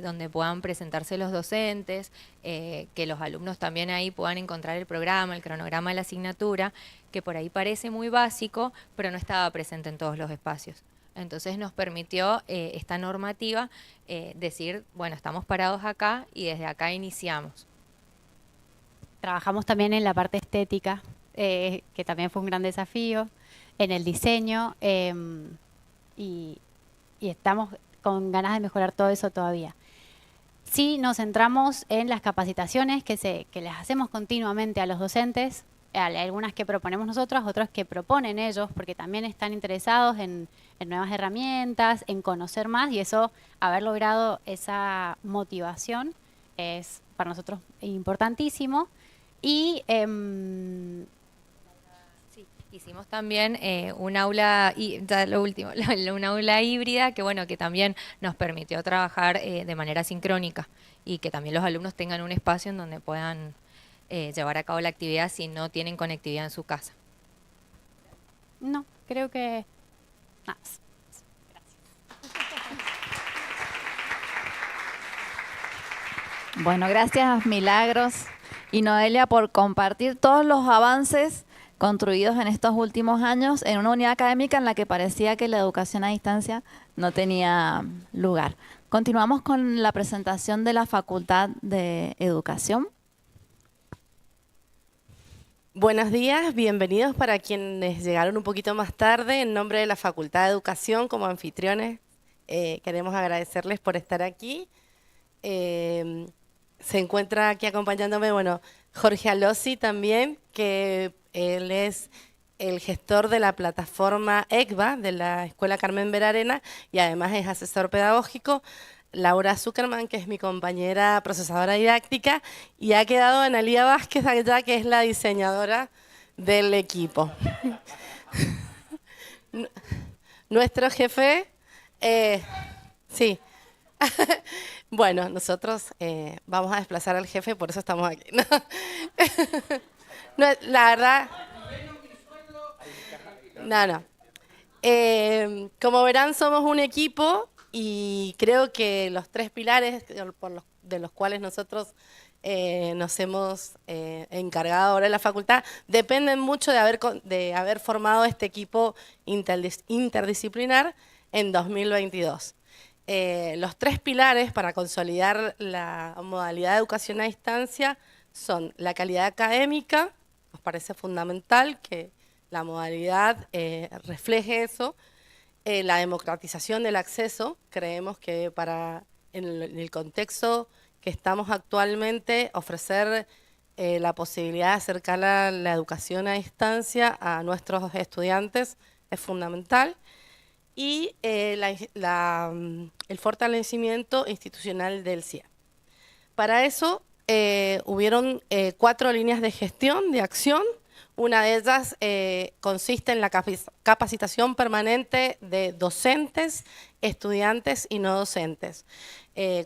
H: donde puedan presentarse los docentes, que los alumnos también ahí puedan encontrar el programa, el cronograma de la asignatura, que por ahí parece muy básico, pero no estaba presente en todos los espacios. Entonces nos permitió esta normativa decir, bueno, estamos parados acá y desde acá iniciamos.
G: Trabajamos también en la parte estética, que también fue un gran desafío, en el diseño, y estamos con ganas de mejorar todo eso todavía. Sí nos centramos en las capacitaciones que les hacemos continuamente a los docentes, algunas que proponemos nosotros, otras que proponen ellos, porque también están interesados en nuevas herramientas, en conocer más, y eso, haber logrado esa motivación es para nosotros importantísimo. Y
H: hicimos también un aula, y ya lo último, un aula híbrida que bueno, que también nos permitió trabajar de manera sincrónica y que también los alumnos tengan un espacio en donde puedan llevar a cabo la actividad si no tienen conectividad en su casa.
G: No, creo que nada.
A: Bueno, gracias Milagros y Noelia por compartir todos los avances construidos en estos últimos años en una unidad académica en la que parecía que la educación a distancia no tenía lugar. Continuamos con la presentación de la Facultad de Educación.
I: Buenos días, bienvenidos para quienes llegaron un poquito más tarde. En nombre de la Facultad de Educación, como anfitriones, queremos agradecerles por estar aquí. Se encuentra aquí acompañándome, bueno, Jorge Alossi también, que él es el gestor de la plataforma ECBA de la Escuela Carmen Vera Arena y además es asesor pedagógico. Laura Zuckerman, que es mi compañera procesadora didáctica, y ha quedado Analía Vázquez allá, que es la diseñadora del equipo. Nuestro jefe, sí. Bueno, nosotros vamos a desplazar al jefe, por eso estamos aquí. No, la verdad... No. Como verán, somos un equipo y creo que los 3 pilares de los cuales nosotros nos hemos encargado ahora en la facultad dependen mucho de haber formado este equipo interdisciplinar en 2022. Los 3 pilares para consolidar la modalidad de educación a distancia son la calidad académica. Nos parece fundamental que la modalidad refleje eso. La democratización del acceso. Creemos que en el contexto que estamos actualmente, ofrecer la posibilidad de acercar la educación a distancia a nuestros estudiantes es fundamental. Y el fortalecimiento institucional del CIE. Para eso hubieron 4 líneas de gestión, de acción. Una de ellas consiste en la capacitación permanente de docentes, estudiantes y no docentes.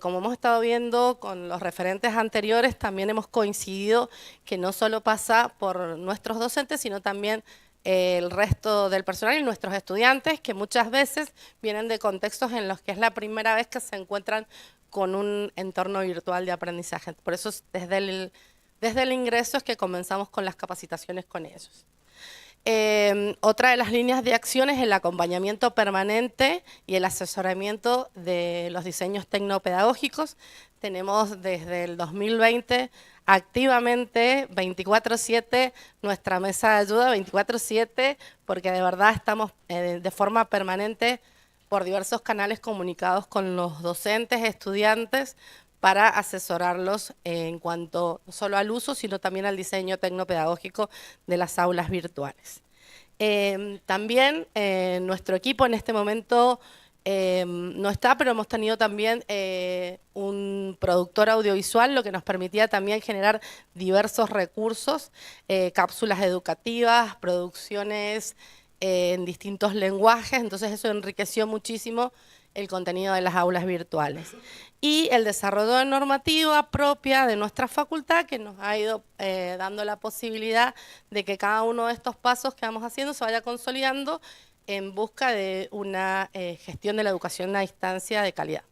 I: Como hemos estado viendo con los referentes anteriores, también hemos coincidido que no solo pasa por nuestros docentes, sino también el resto del personal y nuestros estudiantes, que muchas veces vienen de contextos en los que es la primera vez que se encuentran con un entorno virtual de aprendizaje. Por eso desde el ingreso es que comenzamos con las capacitaciones con ellos. Otra de las líneas de acción es el acompañamiento permanente y el asesoramiento de los diseños tecnopedagógicos. Tenemos desde el 2020 activamente 24/7 nuestra mesa de ayuda, 24/7, porque de verdad estamos de forma permanente por diversos canales comunicados con los docentes, estudiantes, para asesorarlos en cuanto no solo al uso, sino también al diseño tecnopedagógico de las aulas virtuales. También nuestro equipo en este momento no está, pero hemos tenido también un productor audiovisual, lo que nos permitía también generar diversos recursos, cápsulas educativas, producciones en distintos lenguajes, entonces eso enriqueció muchísimo el contenido de las aulas virtuales. Y el desarrollo de normativa propia de nuestra facultad, que nos ha ido dando la posibilidad de que cada uno de estos pasos que vamos haciendo se vaya consolidando en busca de una gestión de la educación a distancia de calidad.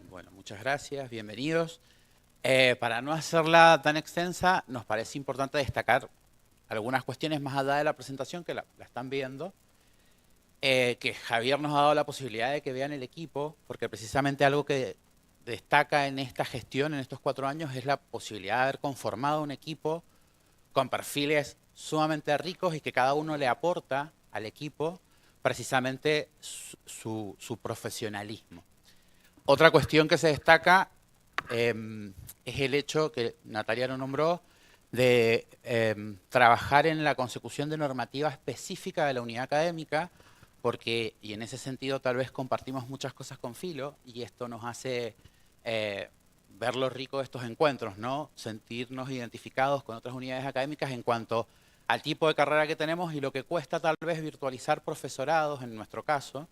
J: Bueno, muchas gracias, bienvenidos. Para no hacerla tan extensa, nos parece importante destacar algunas cuestiones más allá de la presentación que la están viendo. Que Javier nos ha dado la posibilidad de que vean el equipo, porque precisamente algo que destaca en esta gestión, en estos 4 años, es la posibilidad de haber conformado un equipo con perfiles sumamente ricos y que cada uno le aporta al equipo precisamente su profesionalismo. Otra cuestión que se destaca es el hecho, que Natalia lo nombró, de trabajar en la consecución de normativa específica de la unidad académica, porque, y en ese sentido tal vez compartimos muchas cosas con Filo, y esto nos hace ver lo rico de estos encuentros, ¿no? Sentirnos identificados con otras unidades académicas en cuanto al tipo de carrera que tenemos y lo que cuesta tal vez virtualizar profesorados, en nuestro caso,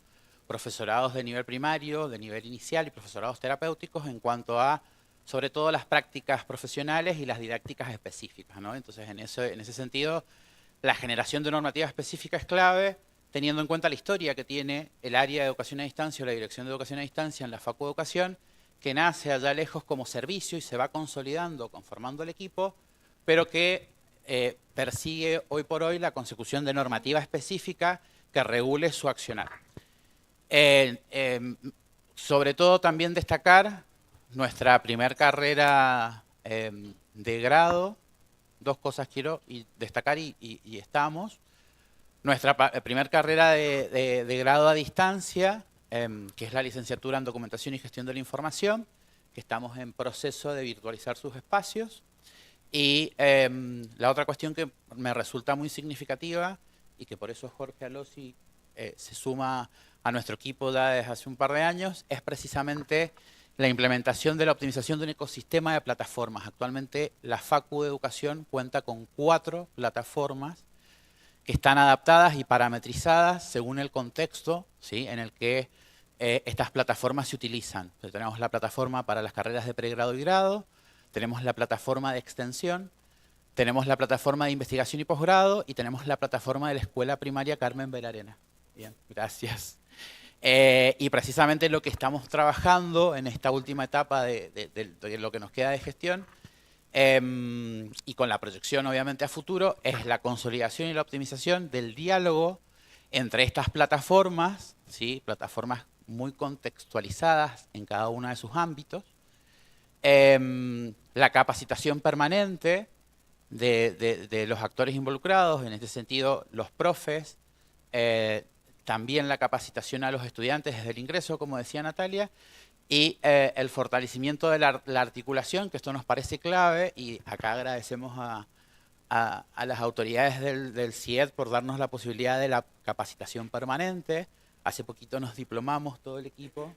J: profesorados de nivel primario, de nivel inicial y profesorados terapéuticos en cuanto a, sobre todo, las prácticas profesionales y las didácticas específicas, ¿no? Entonces, en ese sentido, la generación de normativa específica es clave, teniendo en cuenta la historia que tiene el área de educación a distancia o la dirección de educación a distancia en la Facu de Educación, que nace allá lejos como servicio y se va consolidando, conformando el equipo, pero que persigue hoy por hoy la consecución de normativa específica que regule su accionar. Sobre todo también destacar nuestra primer carrera de grado. 2 cosas quiero destacar y estamos. Nuestra primer carrera de grado a distancia, que es la licenciatura en Documentación y Gestión de la Información, que estamos en proceso de virtualizar sus espacios. Y la otra cuestión que me resulta muy significativa y que por eso Jorge Alossi se suma a nuestro equipo ya desde hace un par de años, es precisamente la implementación de la optimización de un ecosistema de plataformas. Actualmente la Facu de Educación cuenta con 4 plataformas que están adaptadas y parametrizadas según el contexto, ¿sí?, en el que estas plataformas se utilizan. Entonces, tenemos la plataforma para las carreras de pregrado y grado, tenemos la plataforma de extensión, tenemos la plataforma de investigación y posgrado y tenemos la plataforma de la Escuela Primaria Carmen Belarena. Bien, gracias. Y precisamente lo que estamos trabajando en esta última etapa de lo que nos queda de gestión y con la proyección obviamente a futuro es la consolidación y la optimización del diálogo entre estas plataformas, ¿sí?, plataformas muy contextualizadas en cada uno de sus ámbitos, la capacitación permanente de los actores involucrados, en este sentido los profes, también la capacitación a los estudiantes desde el ingreso, como decía Natalia, y el fortalecimiento de la articulación, que esto nos parece clave, y acá agradecemos a las autoridades del CIED por darnos la posibilidad de la capacitación permanente. Hace poquito nos diplomamos todo el equipo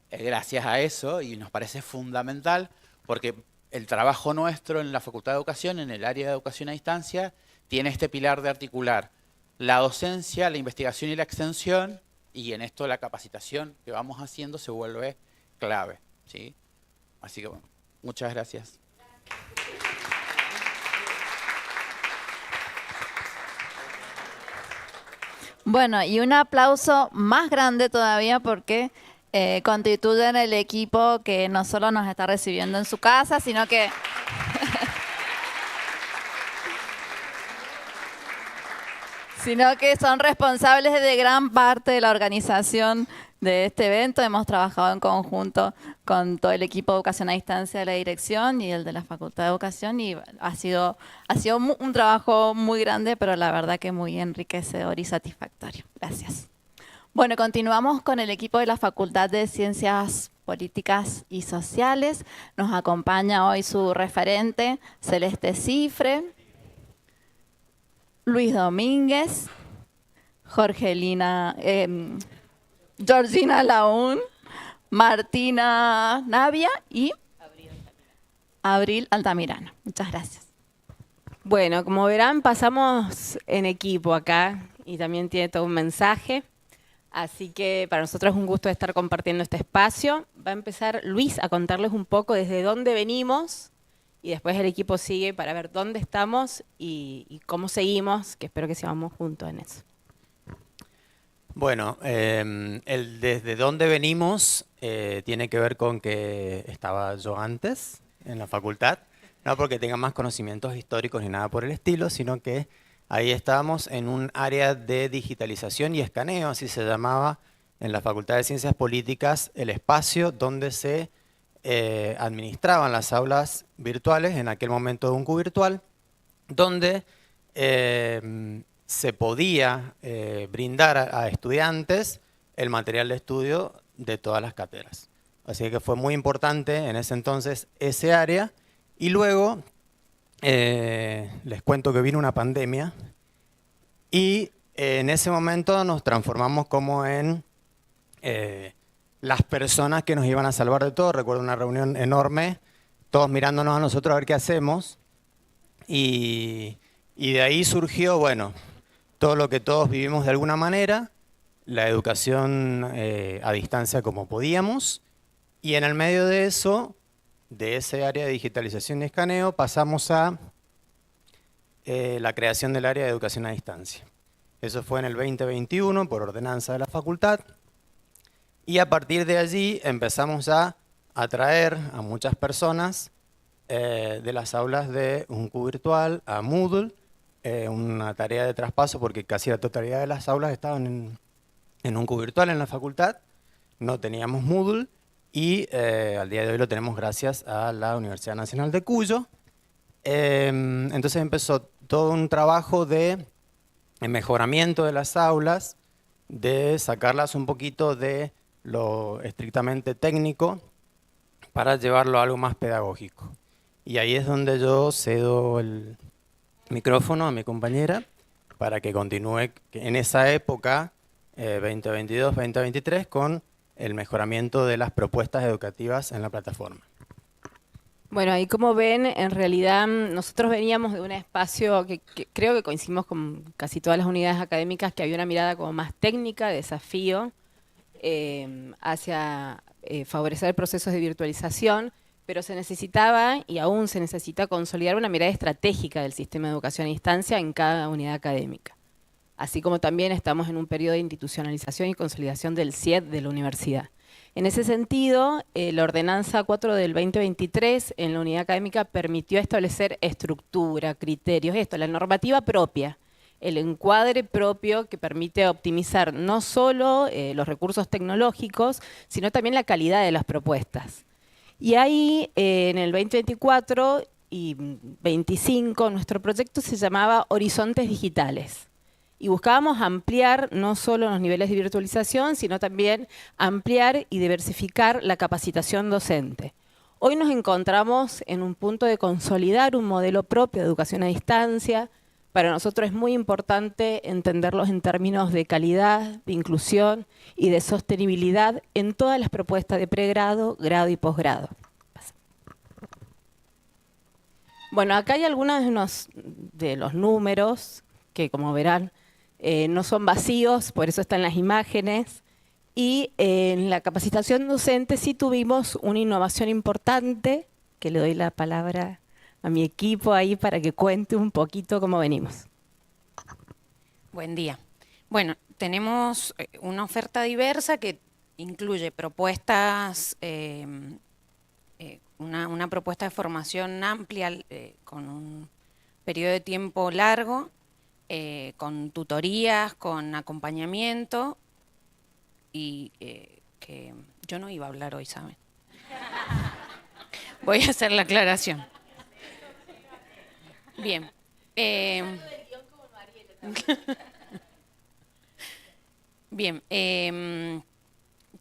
J: gracias a eso, y nos parece fundamental, porque el trabajo nuestro en la Facultad de Educación, en el área de educación a distancia, tiene este pilar de articular la docencia, la investigación y la extensión, y en esto la capacitación que vamos haciendo se vuelve clave, ¿sí? Así que bueno, muchas gracias.
A: Bueno, y un aplauso más grande todavía porque constituyen el equipo que no solo nos está recibiendo en su casa, sino que son responsables de gran parte de la organización de este evento. Hemos trabajado en conjunto con todo el equipo de educación a distancia de la dirección y el de la Facultad de Educación, y ha sido un trabajo muy grande, pero la verdad que muy enriquecedor y satisfactorio. Gracias. Bueno, continuamos con el equipo de la Facultad de Ciencias Políticas y Sociales. Nos acompaña hoy su referente, Celeste Cifre, Luis Domínguez, Georgina Laún, Martina Navia y Abril Altamirano. Muchas gracias.
K: Bueno, como verán, pasamos en equipo acá y también tiene todo un mensaje. Así que para nosotros es un gusto estar compartiendo este espacio. Va a empezar Luis a contarles un poco desde dónde venimos y después el equipo sigue para ver dónde estamos y cómo seguimos, que espero que sigamos juntos en eso.
L: Bueno, el desde dónde venimos tiene que ver con que estaba yo antes en la facultad, no porque tenga más conocimientos históricos ni nada por el estilo, sino que ahí estábamos en un área de digitalización y escaneo, así se llamaba en la Facultad de Ciencias Políticas, el espacio donde se administraban las aulas virtuales, en aquel momento de un virtual, donde se podía brindar a estudiantes el material de estudio de todas las cátedras. Así que fue muy importante en ese entonces ese área. Y luego les cuento que vino una pandemia y en ese momento nos transformamos como en las personas que nos iban a salvar de todo. Recuerdo una reunión enorme, todos mirándonos a nosotros a ver qué hacemos. Y de ahí surgió, bueno, todo lo que todos vivimos de alguna manera, la educación a distancia como podíamos, y en el medio de eso, de ese área de digitalización y escaneo, pasamos a la creación del área de educación a distancia. Eso fue en el 2021 por ordenanza de la facultad, y a partir de allí empezamos a atraer a muchas personas de las aulas de UNCU virtual a Moodle, una tarea de traspaso porque casi la totalidad de las aulas estaban en UNCU virtual en la facultad, no teníamos Moodle y al día de hoy lo tenemos gracias a la Universidad Nacional de Cuyo. Entonces empezó todo un trabajo de mejoramiento de las aulas, de sacarlas un poquito de lo estrictamente técnico para llevarlo a algo más pedagógico. Y ahí es donde yo cedo el micrófono a mi compañera para que continúe. En esa época 2022-2023 con el mejoramiento de las propuestas educativas en la plataforma.
K: Bueno, ahí como ven, en realidad nosotros veníamos de un espacio que creo que coincidimos con casi todas las unidades académicas, que había una mirada como más técnica, de desafío, hacia favorecer procesos de virtualización, pero se necesitaba y aún se necesita consolidar una mirada estratégica del sistema de educación a distancia en cada unidad académica. Así como también estamos en un periodo de institucionalización y consolidación del CIED de la universidad. En ese sentido, la Ordenanza 4 del 2023 en la unidad académica permitió establecer estructura, criterios, la normativa propia, el encuadre propio que permite optimizar no solo los recursos tecnológicos, sino también la calidad de las propuestas. Y ahí, en el 2024 y 25, nuestro proyecto se llamaba Horizontes Digitales. Y buscábamos ampliar no solo los niveles de virtualización, sino también ampliar y diversificar la capacitación docente. Hoy nos encontramos en un punto de consolidar un modelo propio de educación a distancia. Para nosotros es muy importante entenderlos en términos de calidad, de inclusión y de sostenibilidad en todas las propuestas de pregrado, grado y posgrado. Bueno, acá hay algunos de los números que, como verán, no son vacíos, por eso están las imágenes. Y en la capacitación docente sí tuvimos una innovación importante, que le doy la palabra a mi equipo ahí para que cuente un poquito cómo venimos.
M: Buen día. Bueno, tenemos una oferta diversa que incluye propuestas, una propuesta de formación amplia con un periodo de tiempo largo, con tutorías, con acompañamiento y que yo no iba a hablar hoy, ¿saben? Voy a hacer la aclaración. Bien. Bien.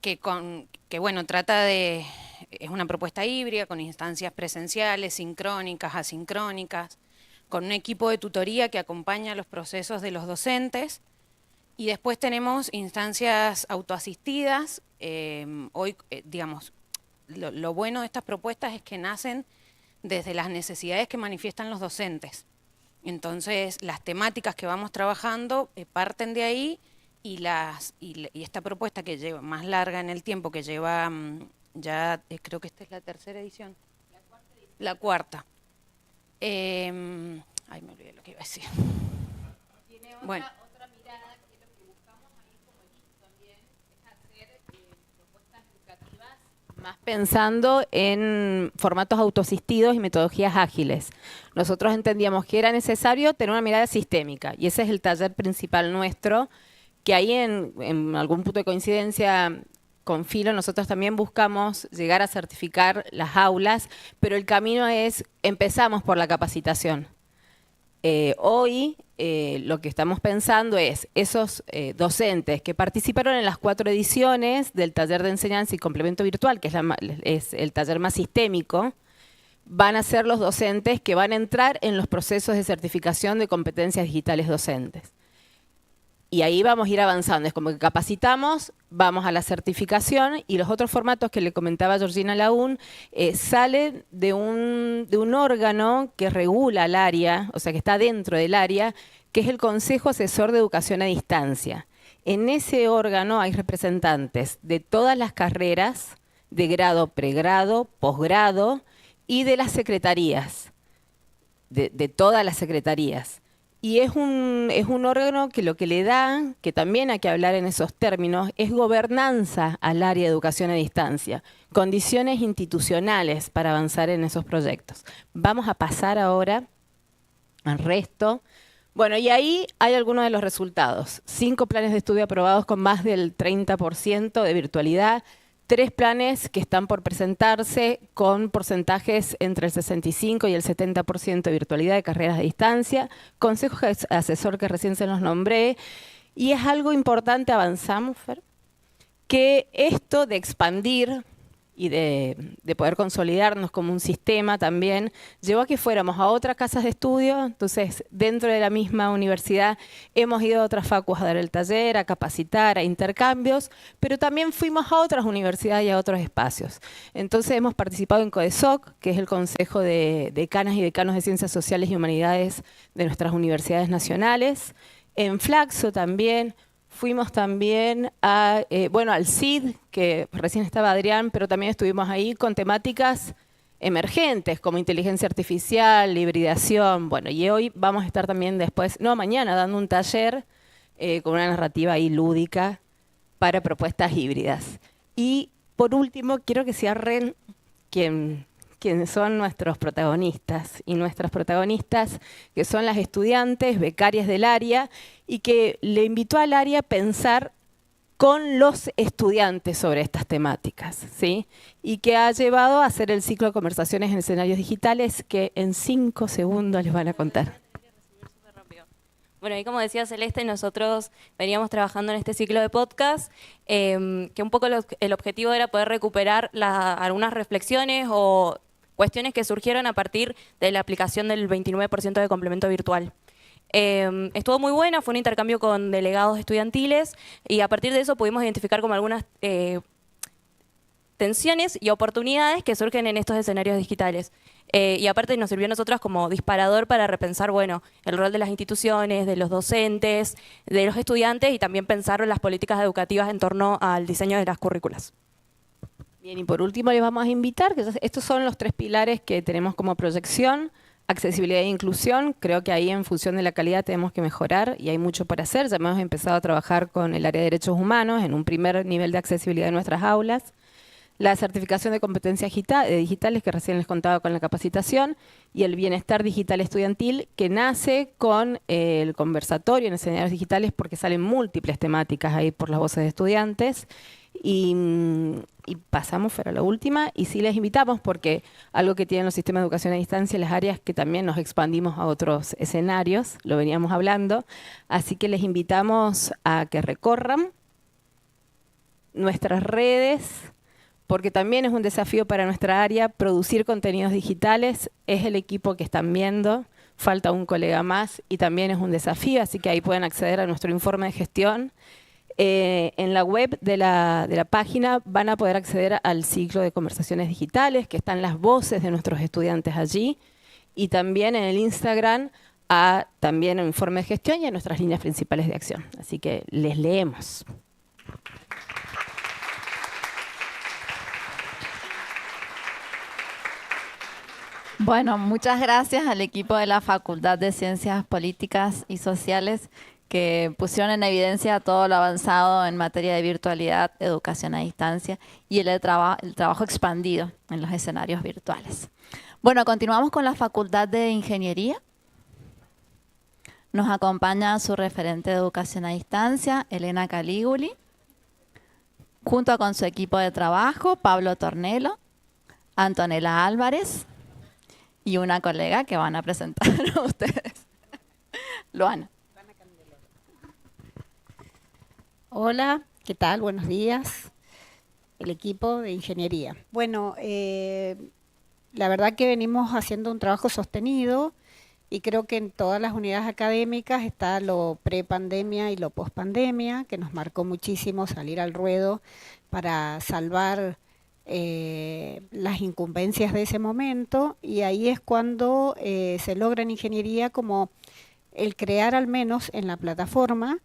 M: Que bueno, trata de... Es una propuesta híbrida con instancias presenciales, sincrónicas, asincrónicas, con un equipo de tutoría que acompaña los procesos de los docentes. Y después tenemos instancias autoasistidas. Hoy, digamos, lo bueno de estas propuestas es que nacen desde las necesidades que manifiestan los docentes. Entonces, las temáticas que vamos trabajando parten de ahí y esta propuesta que lleva más larga en el tiempo, que lleva ya, creo que esta es la tercera edición. La cuarta. Ay, me olvidé lo que iba a decir.
K: Tiene
M: bueno.
K: otra mirada que lo que buscamos ahí como equipo también es hacer propuestas educativas más pensando en formatos autoasistidos y metodologías ágiles. Nosotros entendíamos que era necesario tener una mirada sistémica y ese es el taller principal nuestro, que ahí en algún punto de coincidencia con Filo nosotros también buscamos llegar a certificar las aulas, pero el camino es, empezamos por la capacitación. Hoy lo que estamos pensando es esos docentes que participaron en las 4 ediciones del taller de enseñanza y complemento virtual, que es el taller más sistémico, van a ser los docentes que van a entrar en los procesos de certificación de competencias digitales docentes. Y ahí vamos a ir avanzando, es como que capacitamos, vamos a la certificación y los otros formatos que le comentaba Georgina Laún salen de un órgano que regula el área, o sea que está dentro del área, que es el Consejo Asesor de Educación a Distancia. En ese órgano hay representantes de todas las carreras, de grado, pregrado, posgrado y de las secretarías, de todas las secretarías. Y es un órgano que lo que le da, que también hay que hablar en esos términos, es gobernanza al área de educación a distancia, condiciones institucionales para avanzar en esos proyectos. Vamos a pasar ahora al resto. Bueno, y ahí hay algunos de los resultados. 5 planes de estudio aprobados con más del 30% de virtualidad, 3 planes que están por presentarse con porcentajes entre el 65 y el 70% de virtualidad de carreras de distancia, consejo asesor que recién se los nombré, y es algo importante, avanzamos, Fer, que esto de expandir y de poder consolidarnos como un sistema también, llevó a que fuéramos a otras casas de estudio. Entonces, dentro de la misma universidad hemos ido a otras facus a dar el taller, a capacitar, a intercambios, pero también fuimos a otras universidades y a otros espacios. Entonces, hemos participado en CODESOC, que es el Consejo de Decanas y Decanos de Ciencias Sociales y Humanidades de nuestras universidades nacionales. En Flaxo también. Fuimos también al CID, que recién estaba Adrián, pero también estuvimos ahí con temáticas emergentes como inteligencia artificial, hibridación. Bueno, y hoy vamos a estar también mañana dando un taller con una narrativa ahí lúdica para propuestas híbridas. Y por último, quiero que cierren quienes son nuestros protagonistas y nuestras protagonistas, que son las estudiantes becarias del área, y que le invitó al área a pensar con los estudiantes sobre estas temáticas, ¿sí? Y que ha llevado a hacer el ciclo de conversaciones en escenarios digitales, que en 5 segundos les van a contar.
N: Bueno, y como decía Celeste, nosotros veníamos trabajando en este ciclo de podcast, que un poco el objetivo era poder recuperar algunas reflexiones o cuestiones que surgieron a partir de la aplicación del 29% de complemento virtual. Estuvo muy buena, fue un intercambio con delegados estudiantiles y a partir de eso pudimos identificar como algunas tensiones y oportunidades que surgen en estos escenarios digitales. Y aparte nos sirvió a nosotras como disparador para repensar, bueno, el rol de las instituciones, de los docentes, de los estudiantes y también pensar en las políticas educativas en torno al diseño de las currículas.
K: Bien, y por último les vamos a invitar, que estos son los 3 pilares que tenemos como proyección: accesibilidad e inclusión. Creo que ahí en función de la calidad tenemos que mejorar y hay mucho por hacer. Ya hemos empezado a trabajar con el área de derechos humanos en un primer nivel de accesibilidad en nuestras aulas. La certificación de competencias digitales, que recién les contaba con la capacitación, y el bienestar digital estudiantil, que nace con el conversatorio en escenarios digitales, porque salen múltiples temáticas ahí por las voces de estudiantes. Y pasamos fuera a la última, y sí les invitamos, porque algo que tienen los sistemas de educación a distancia, las áreas que también nos expandimos a otros escenarios, lo veníamos hablando, así que les invitamos a que recorran nuestras redes, porque también es un desafío para nuestra área producir contenidos digitales. Es el equipo que están viendo, falta un colega más y también es un desafío, así que ahí pueden acceder a nuestro informe de gestión. En la web de la página van a poder acceder al ciclo de conversaciones digitales, que están las voces de nuestros estudiantes allí, y también en el Instagram también un informe de gestión y a nuestras líneas principales de acción. Así que les leemos.
A: Bueno, muchas gracias al equipo de la Facultad de Ciencias Políticas y Sociales que pusieron en evidencia todo lo avanzado en materia de virtualidad, educación a distancia y el trabajo expandido en los escenarios virtuales. Bueno, continuamos con la Facultad de Ingeniería. Nos acompaña su referente de educación a distancia, Elena Caliguli, junto con su equipo de trabajo, Pablo Tornelo, Antonella Álvarez y una colega que van a presentar a ustedes. Luana.
O: Hola, ¿qué tal? Buenos días. El equipo de ingeniería. Bueno, la verdad que venimos haciendo un trabajo sostenido y creo que en todas las unidades académicas está lo pre-pandemia y lo post-pandemia, que nos marcó muchísimo salir al ruedo para salvar las incumbencias de ese momento, y ahí es cuando se logra en ingeniería como el crear, al menos en la plataforma,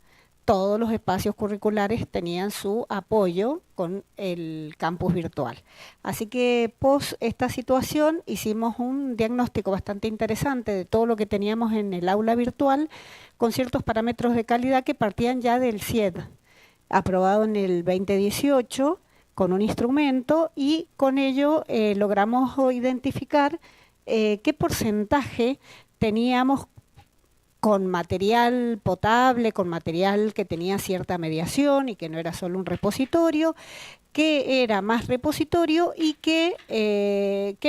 O: todos los espacios curriculares tenían su apoyo con el campus virtual. Así que post esta situación hicimos un diagnóstico bastante interesante de todo lo que teníamos en el aula virtual, con ciertos parámetros de calidad que partían ya del CIED, aprobado en el 2018, con un instrumento, y con ello logramos identificar qué porcentaje teníamos con material potable, con material que tenía cierta mediación y que no era solo un repositorio, que era más repositorio y que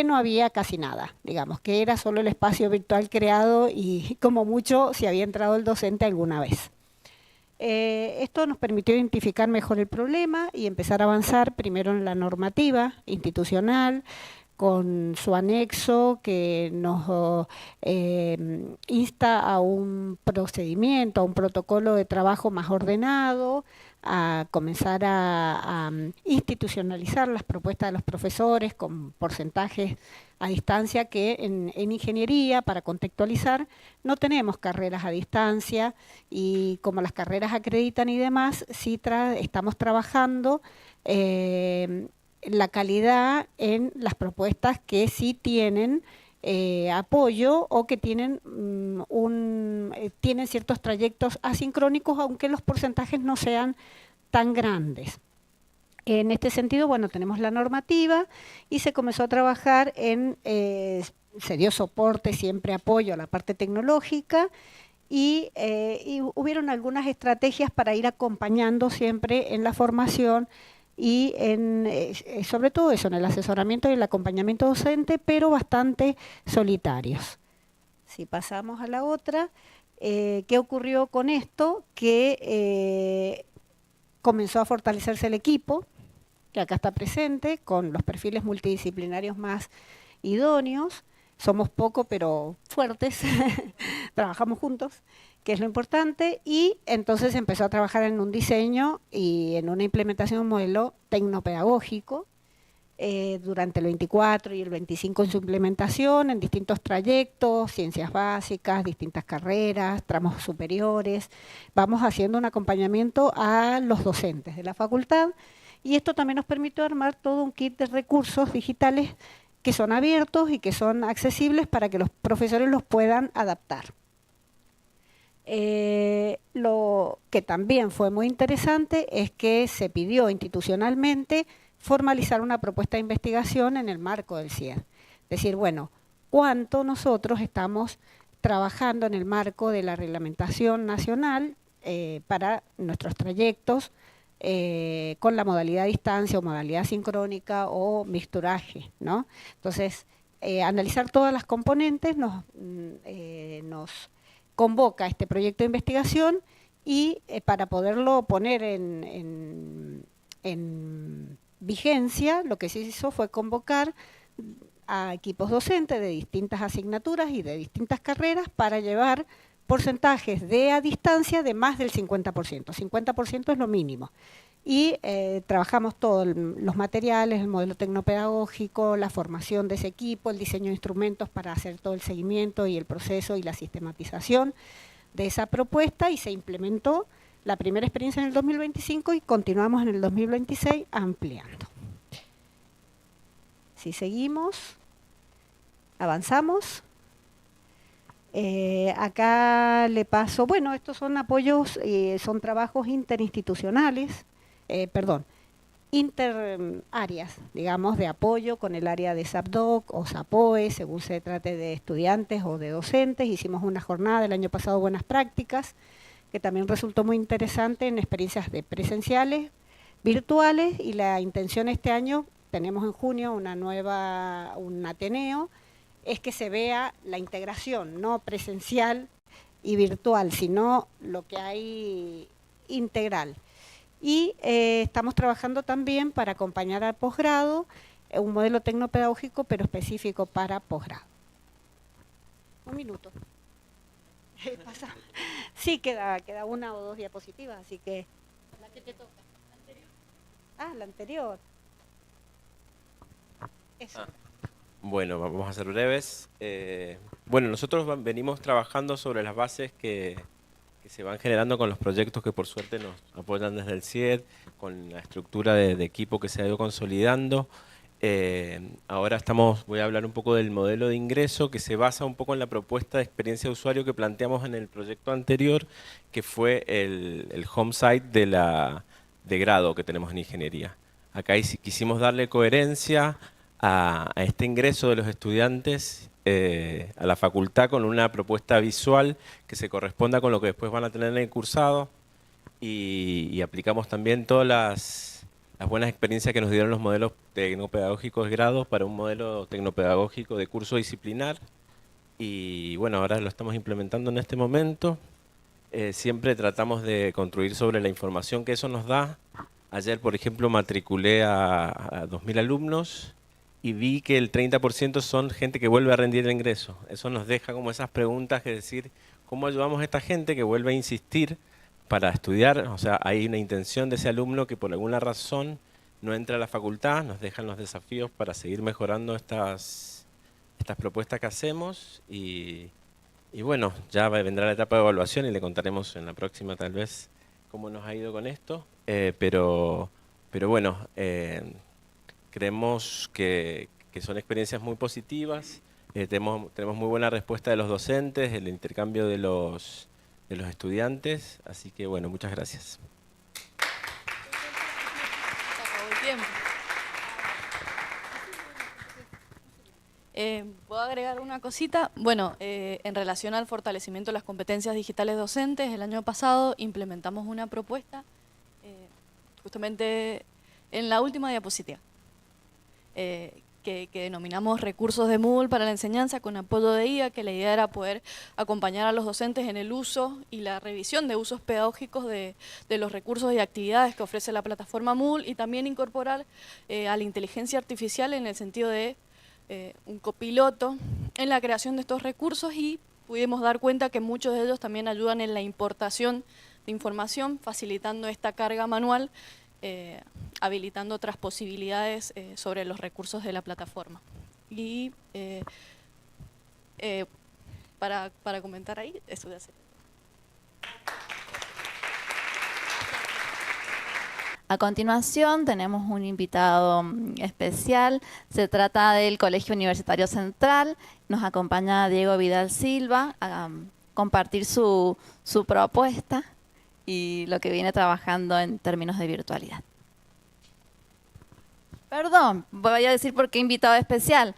O: no había casi nada, digamos, que era solo el espacio virtual creado y como mucho si había entrado el docente alguna vez. Esto nos permitió identificar mejor el problema y empezar a avanzar primero en la normativa institucional, con su anexo que nos insta a un procedimiento, a un protocolo de trabajo más ordenado, a comenzar a institucionalizar las propuestas de los profesores con porcentajes a distancia que en ingeniería, para contextualizar, no tenemos carreras a distancia y como las carreras acreditan y demás, sí estamos trabajando la calidad en las propuestas que sí tienen apoyo o que tienen, tienen ciertos trayectos asincrónicos, aunque los porcentajes no sean tan grandes. En este sentido, bueno, tenemos la normativa y se comenzó a trabajar en, se dio soporte, siempre apoyo a la parte tecnológica y hubieron algunas estrategias para ir acompañando siempre en la formación y sobre todo eso, en el asesoramiento y el acompañamiento docente, pero bastante solitarios. Si pasamos a la otra, ¿qué ocurrió con esto? Que comenzó a fortalecerse el equipo, que acá está presente, con los perfiles multidisciplinarios más idóneos. Somos poco, pero fuertes, trabajamos juntos, que es lo importante, y entonces empezó a trabajar en un diseño y en una implementación de un modelo tecnopedagógico durante el 24 y el 25 en su implementación, en distintos trayectos, ciencias básicas, distintas carreras, tramos superiores. Vamos haciendo un acompañamiento a los docentes de la facultad y esto también nos permitió armar todo un kit de recursos digitales que son abiertos y que son accesibles para que los profesores los puedan adaptar. Lo que también fue muy interesante es que se pidió institucionalmente formalizar una propuesta de investigación en el marco del CIED. Es decir, bueno, ¿cuánto nosotros estamos trabajando en el marco de la reglamentación nacional para nuestros trayectos con la modalidad a distancia o modalidad sincrónica o mixturaje, ¿no? Entonces, analizar todas las componentes nos convoca este proyecto de investigación y para poderlo poner en vigencia, lo que se hizo fue convocar a equipos docentes de distintas asignaturas y de distintas carreras para llevar porcentajes de a distancia de más del 50%. 50% es lo mínimo. Y trabajamos todos los materiales, el modelo tecnopedagógico, la formación de ese equipo, el diseño de instrumentos para hacer todo el seguimiento y el proceso y la sistematización de esa propuesta y se implementó la primera experiencia en el 2025 y continuamos en el 2026 ampliando. Si seguimos, avanzamos. Acá le paso, bueno, estos son apoyos, son trabajos interinstitucionales, interáreas, digamos, de apoyo con el área de SAPDOC o SAPOE, según se trate de estudiantes o de docentes. Hicimos una jornada el año pasado, Buenas Prácticas, que también resultó muy interesante en experiencias de presenciales, virtuales, y la intención este año, tenemos en junio un Ateneo, es que se vea la integración, no presencial y virtual, sino lo que hay integral. Y estamos trabajando también para acompañar al posgrado, un modelo tecnopedagógico, pero específico para posgrado. Un minuto. Sí, queda una o dos diapositivas, así que... ¿La que te toca? ¿La anterior? Ah, la anterior. Eso.
P: Bueno, vamos a ser breves. Bueno, nosotros venimos trabajando sobre las bases que se van generando con los proyectos que por suerte nos apoyan desde el CIED, con la estructura de equipo que se ha ido consolidando. Ahora voy a hablar un poco del modelo de ingreso que se basa un poco en la propuesta de experiencia de usuario que planteamos en el proyecto anterior, que fue el home site de grado que tenemos en ingeniería. Acá quisimos darle coherencia a este ingreso de los estudiantes a la facultad con una propuesta visual que se corresponda con lo que después van a tener en el cursado y aplicamos también todas las buenas experiencias que nos dieron los modelos tecnopedagógicos de grado para un modelo tecnopedagógico de curso disciplinar y bueno, ahora lo estamos implementando en este momento. siempre tratamos de construir sobre la información que eso nos da. Ayer, por ejemplo, matriculé a 2.000 alumnos y vi que el 30% son gente que vuelve a rendir el ingreso. Eso nos deja como esas preguntas que decir, ¿cómo ayudamos a esta gente que vuelve a insistir para estudiar? O sea, hay una intención de ese alumno que por alguna razón no entra a la facultad, nos dejan los desafíos para seguir mejorando estas propuestas que hacemos y bueno, ya vendrá la etapa de evaluación y le contaremos en la próxima tal vez cómo nos ha ido con esto, pero bueno, creemos que son experiencias muy positivas, tenemos muy buena respuesta de los docentes, el intercambio de los estudiantes, así que bueno, muchas gracias.
Q: ¿Puedo agregar una cosita? Bueno, en relación al fortalecimiento de las competencias digitales docentes, el año pasado implementamos una propuesta, justamente en la última diapositiva, que denominamos recursos de Moodle para la enseñanza con apoyo de IA, que la idea era poder acompañar a los docentes en el uso y la revisión de usos pedagógicos de los recursos y actividades que ofrece la plataforma Moodle y también incorporar a la inteligencia artificial en el sentido de un copiloto en la creación de estos recursos y pudimos dar cuenta que muchos de ellos también ayudan en la importación de información, facilitando esta carga manual, habilitando otras posibilidades sobre los recursos de la plataforma. Y para comentar ahí, eso de hacer.
A: A continuación tenemos un invitado especial, se trata del Colegio Universitario Central, nos acompaña Diego Vidal Silva a compartir su propuesta y lo que viene trabajando en términos de virtualidad. Perdón, voy a decir por qué invitado especial,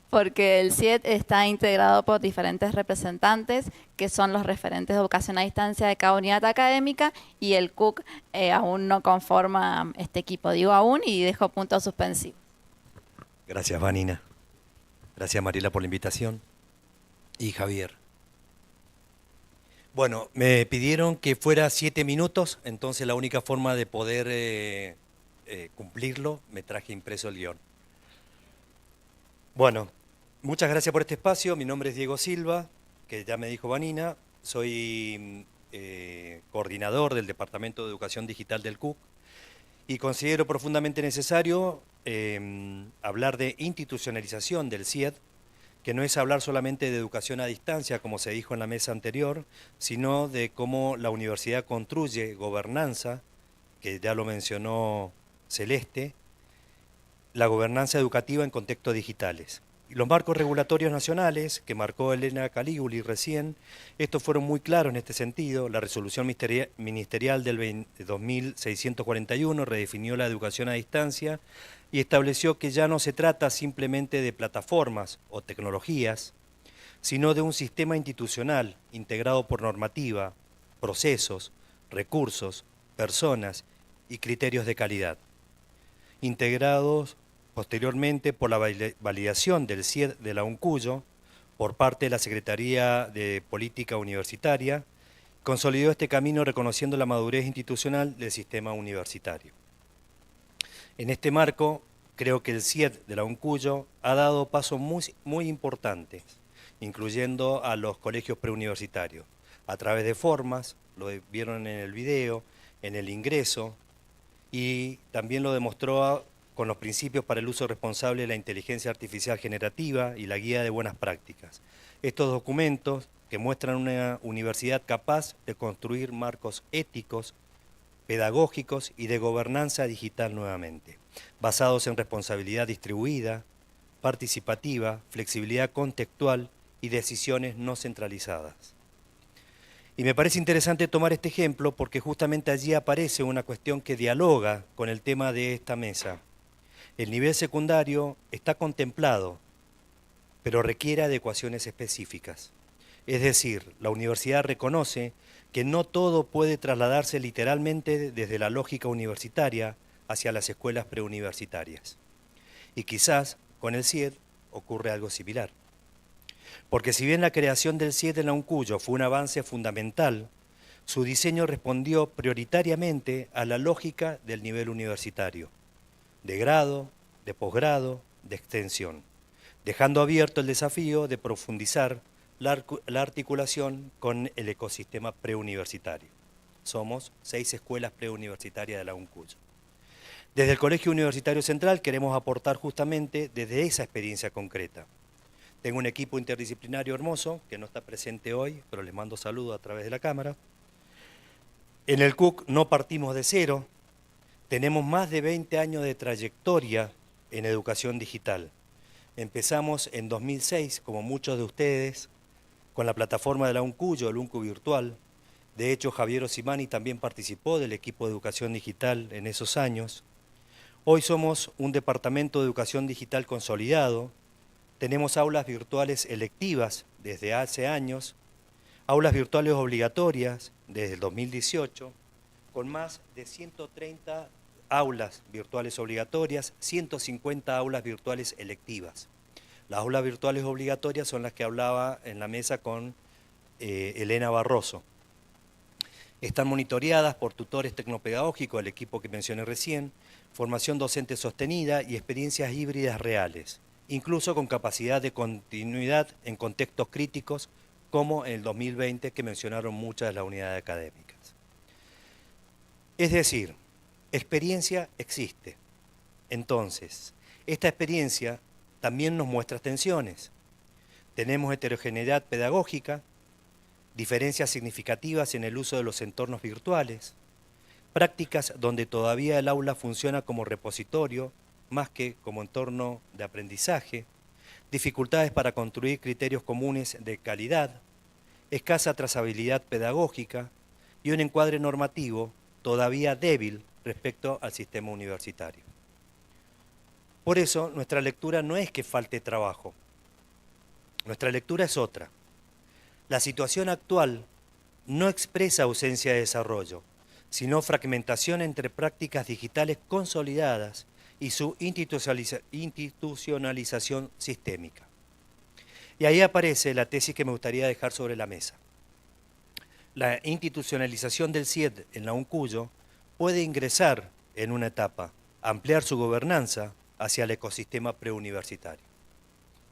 A: porque el CIED está integrado por diferentes representantes que son los referentes de educación a distancia de cada unidad académica y el CUC aún no conforma este equipo, digo aún y dejo puntos suspensivos.
R: Gracias, Vanina. Gracias, Mariela, por la invitación. Y Javier. Bueno, me pidieron que fuera 7 minutos, entonces la única forma de poder cumplirlo, me traje impreso el guión. Bueno, muchas gracias por este espacio. Mi nombre es Diego Silva, que ya me dijo Vanina. Soy coordinador del Departamento de Educación Digital del CUC y considero profundamente necesario hablar de institucionalización del CIED, que no es hablar solamente de educación a distancia, como se dijo en la mesa anterior, sino de cómo la universidad construye gobernanza, que ya lo mencionó Celeste, la gobernanza educativa en contextos digitales. Y los marcos regulatorios nacionales, que marcó Elena Caliguli recién, estos fueron muy claros en este sentido. La resolución ministerial del 2641 redefinió la educación a distancia y estableció que ya no se trata simplemente de plataformas o tecnologías, sino de un sistema institucional integrado por normativa, procesos, recursos, personas y criterios de calidad, integrados posteriormente por la validación del CIED de la UNCUYO por parte de la Secretaría de Política Universitaria, consolidó este camino reconociendo la madurez institucional del sistema universitario. En este marco, creo que el CIED de la UNCUYO ha dado pasos muy importantes, incluyendo a los colegios preuniversitarios, a través de formas, lo vieron en el video, en el ingreso, y también lo demostró con los principios para el uso responsable de la inteligencia artificial generativa y la guía de buenas prácticas. Estos documentos que muestran una universidad capaz de construir marcos éticos, pedagógicos y de gobernanza digital nuevamente, basados en responsabilidad distribuida, participativa, flexibilidad contextual y decisiones no centralizadas. Y me parece interesante tomar este ejemplo porque justamente allí aparece una cuestión que dialoga con el tema de esta mesa. El nivel secundario está contemplado, pero requiere adecuaciones específicas. Es decir, la universidad reconoce que no todo puede trasladarse literalmente desde la lógica universitaria hacia las escuelas preuniversitarias. Y quizás con el CIED ocurre algo similar. Porque si bien la creación del CIED en la UNCUYO fue un avance fundamental, su diseño respondió prioritariamente a la lógica del nivel universitario, de grado, de posgrado, de extensión, dejando abierto el desafío de profundizar la articulación con el ecosistema preuniversitario. Somos 6 escuelas preuniversitarias de la UNCUYO. Desde el Colegio Universitario Central queremos aportar justamente desde esa experiencia concreta. Tengo un equipo interdisciplinario hermoso, que no está presente hoy, pero les mando saludos a través de la cámara. En el CUC no partimos de cero, tenemos más de 20 años de trayectoria en educación digital. Empezamos en 2006, como muchos de ustedes, con la plataforma de la UNCUYO, el UNCU Virtual. De hecho, Javier Osimani también participó del equipo de educación digital en esos años. Hoy somos un departamento de educación digital consolidado. Tenemos aulas virtuales electivas desde hace años, aulas virtuales obligatorias desde el 2018, con más de 130 aulas virtuales obligatorias, 150 aulas virtuales electivas. Las aulas virtuales obligatorias son las que hablaba en la mesa con Elena Barroso. Están monitoreadas por tutores tecnopedagógicos, el equipo que mencioné recién, formación docente sostenida y experiencias híbridas reales, incluso con capacidad de continuidad en contextos críticos, como en el 2020 que mencionaron muchas de las unidades académicas. Es decir, experiencia existe. Entonces, esta experiencia también nos muestra tensiones. Tenemos heterogeneidad pedagógica, diferencias significativas en el uso de los entornos virtuales, prácticas donde todavía el aula funciona como repositorio más que como entorno de aprendizaje, dificultades para construir criterios comunes de calidad, escasa trazabilidad pedagógica y un encuadre normativo todavía débil respecto al sistema universitario. Por eso, nuestra lectura no es que falte trabajo, nuestra lectura es otra. La situación actual no expresa ausencia de desarrollo, sino fragmentación entre prácticas digitales consolidadas y su institucionalización sistémica. Y ahí aparece la tesis que me gustaría dejar sobre la mesa. La institucionalización del CIED en la UNCUYO puede ingresar en una etapa, ampliar su gobernanza hacia el ecosistema preuniversitario.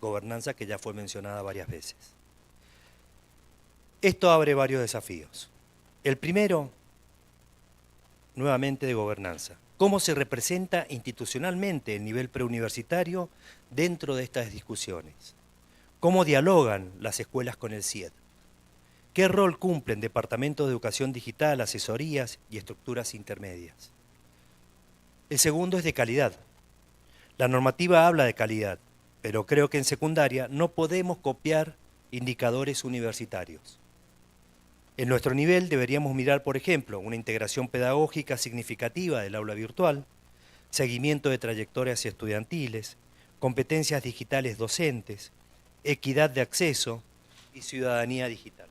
R: Gobernanza que ya fue mencionada varias veces. Esto abre varios desafíos. El primero, nuevamente de gobernanza. ¿Cómo se representa institucionalmente el nivel preuniversitario dentro de estas discusiones? ¿Cómo dialogan las escuelas con el CIED? ¿Qué rol cumplen departamentos de educación digital, asesorías y estructuras intermedias? El segundo es de calidad. La normativa habla de calidad, pero creo que en secundaria no podemos copiar indicadores universitarios. En nuestro nivel deberíamos mirar, por ejemplo, una integración pedagógica significativa del aula virtual, seguimiento de trayectorias estudiantiles, competencias digitales docentes, equidad de acceso y ciudadanía digital.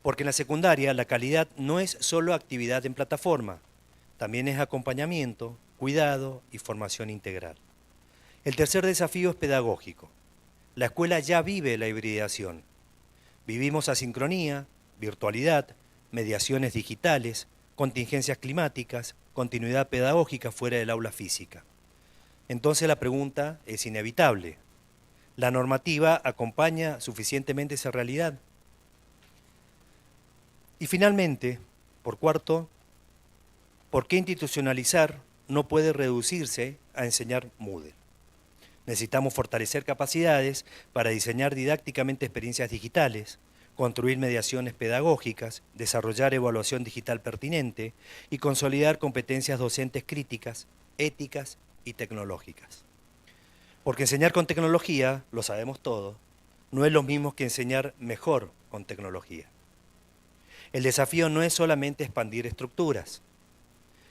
R: Porque en la secundaria la calidad no es solo actividad en plataforma, también es acompañamiento, cuidado y formación integral. El tercer desafío es pedagógico. La escuela ya vive la hibridación. Vivimos asincronía, virtualidad, mediaciones digitales, contingencias climáticas, continuidad pedagógica fuera del aula física. Entonces la pregunta es inevitable. ¿La normativa acompaña suficientemente esa realidad? Y finalmente, por cuarto, ¿por qué institucionalizar no puede reducirse a enseñar Moodle? Necesitamos fortalecer capacidades para diseñar didácticamente experiencias digitales, construir mediaciones pedagógicas, desarrollar evaluación digital pertinente y consolidar competencias docentes críticas, éticas y tecnológicas. Porque enseñar con tecnología, lo sabemos todos, no es lo mismo que enseñar mejor con tecnología. El desafío no es solamente expandir estructuras,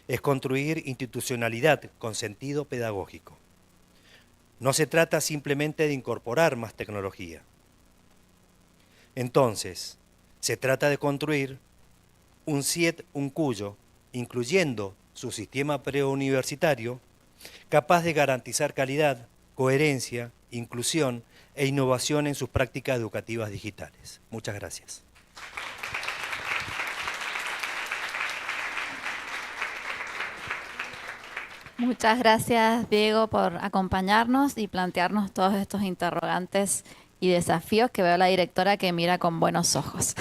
R: es construir institucionalidad con sentido pedagógico. No se trata simplemente de incorporar más tecnología. Entonces, se trata de construir un CIED UNCUYO, incluyendo su sistema preuniversitario, capaz de garantizar calidad, coherencia, inclusión e innovación en sus prácticas educativas digitales. Muchas gracias.
A: Muchas gracias, Diego, por acompañarnos y plantearnos todos estos interrogantes y desafíos que veo a la directora que mira con buenos ojos.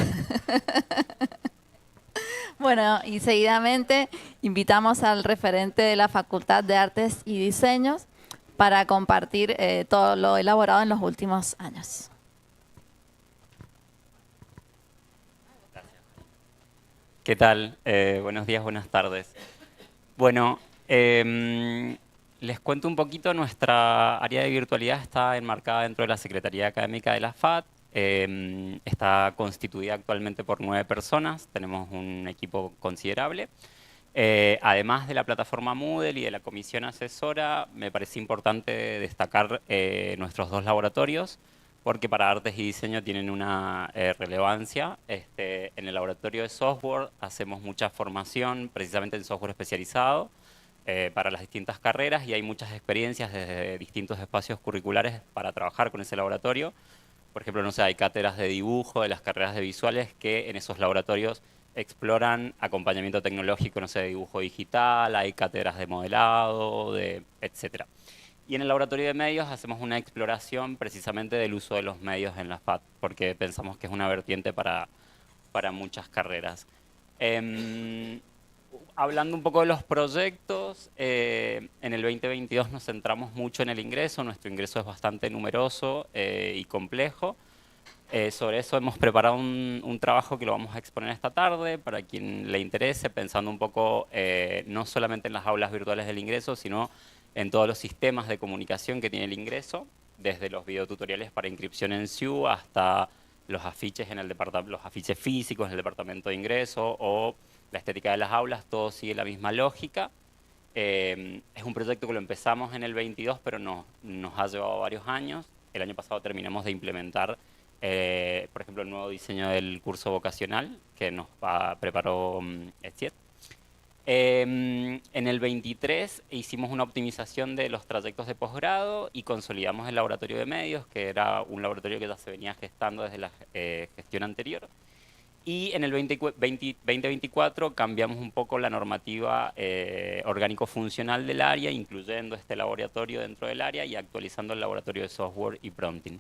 A: Bueno, y seguidamente invitamos al referente de la Facultad de Artes y Diseños para compartir todo lo elaborado en los últimos años.
S: ¿Qué tal? Buenos días, buenas tardes. Bueno, les cuento un poquito. Nuestra área de virtualidad está enmarcada dentro de la Secretaría Académica de la FAD. Está constituida actualmente por 9 personas. Tenemos un equipo considerable. Además de la plataforma Moodle y de la comisión asesora, me parece importante destacar nuestros 2 laboratorios, porque para artes y diseño tienen una relevancia. En el laboratorio de software hacemos mucha formación, precisamente en software especializado, para las distintas carreras, y hay muchas experiencias desde distintos espacios curriculares para trabajar con ese laboratorio. Por ejemplo, no sé, hay cátedras de dibujo de las carreras de visuales que en esos laboratorios exploran acompañamiento tecnológico, no sé, de dibujo digital, hay cátedras de modelado, etc. Y en el laboratorio de medios hacemos una exploración precisamente del uso de los medios en la FAD, porque pensamos que es una vertiente para muchas carreras. Hablando un poco de los proyectos, en el 2022 nos centramos mucho en el ingreso. Nuestro ingreso es bastante numeroso y complejo. Sobre eso hemos preparado un trabajo que lo vamos a exponer esta tarde para quien le interese, pensando un poco no solamente en las aulas virtuales del ingreso, sino en todos los sistemas de comunicación que tiene el ingreso, desde los videotutoriales para inscripción en SIU hasta los afiches los afiches físicos en el departamento de ingreso o la estética de las aulas. Todo sigue la misma lógica. Es un proyecto que lo empezamos en el 22, pero nos ha llevado varios años. El año pasado terminamos de implementar, por ejemplo, el nuevo diseño del curso vocacional que nos preparó ETSIED. En el 23 hicimos una optimización de los trayectos de posgrado y consolidamos el laboratorio de medios, que era un laboratorio que ya se venía gestando desde la gestión anterior. Y en el 2024 cambiamos un poco la normativa orgánico-funcional del área, incluyendo este laboratorio dentro del área y actualizando el laboratorio de software y prompting.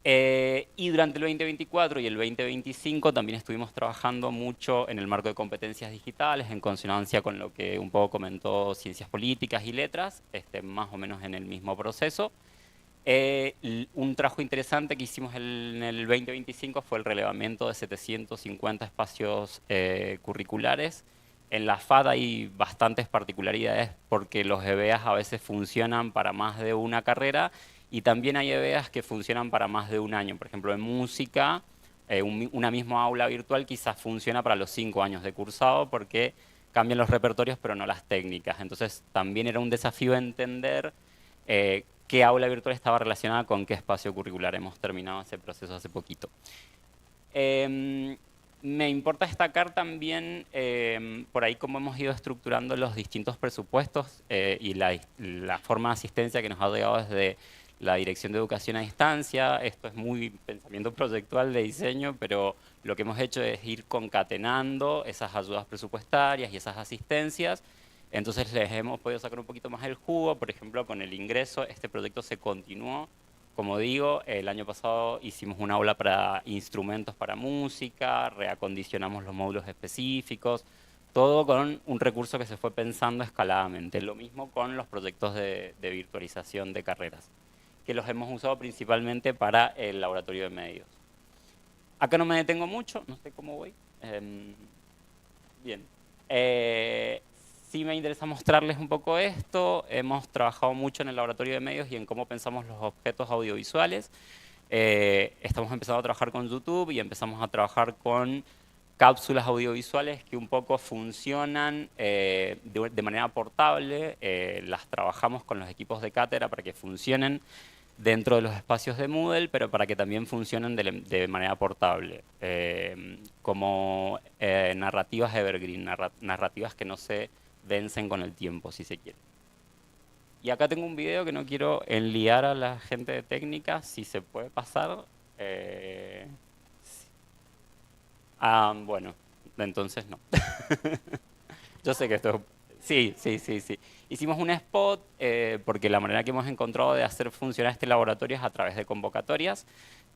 S: Y durante el 2024 y el 2025 también estuvimos trabajando mucho en el marco de competencias digitales, en consonancia con lo que un poco comentó Ciencias Políticas y Letras, más o menos en el mismo proceso. Un trabajo interesante que hicimos en el 2025 fue el relevamiento de 750 espacios curriculares. En la FAD hay bastantes particularidades porque los EBEAs a veces funcionan para más de una carrera y también hay EBEAs que funcionan para más de un año. Por ejemplo, en música, una misma aula virtual quizás funciona para los 5 años de cursado porque cambian los repertorios pero no las técnicas. Entonces también era un desafío entender qué aula virtual estaba relacionada con qué espacio curricular. Hemos terminado ese proceso hace poquito. Me importa destacar también por ahí cómo hemos ido estructurando los distintos presupuestos y la forma de asistencia que nos ha llegado desde la Dirección de Educación a Distancia. Esto es muy pensamiento proyectual de diseño, pero lo que hemos hecho es ir concatenando esas ayudas presupuestarias y esas asistencias. Entonces les hemos podido sacar un poquito más el jugo. Por ejemplo, con el ingreso, este proyecto se continuó. Como digo, el año pasado hicimos una aula para instrumentos para música, reacondicionamos los módulos específicos, todo con un recurso que se fue pensando escaladamente. Lo mismo con los proyectos de virtualización de carreras, que los hemos usado principalmente para el laboratorio de medios. Acá no me detengo mucho, no sé cómo voy. Bien. Sí me interesa mostrarles un poco esto. Hemos trabajado mucho en el laboratorio de medios y en cómo pensamos los objetos audiovisuales. Estamos empezando a trabajar con YouTube y empezamos a trabajar con cápsulas audiovisuales que un poco funcionan de manera portable. Las trabajamos con los equipos de cátedra para que funcionen dentro de los espacios de Moodle, pero para que también funcionen de manera portable, como narrativas evergreen, narrativas que no se vencen con el tiempo, si se quiere. Y acá tengo un video que no quiero enliar a la gente de técnica, si se puede pasar. Bueno, entonces no. Yo sé que esto... Sí. Hicimos un spot porque la manera que hemos encontrado de hacer funcionar este laboratorio es a través de convocatorias.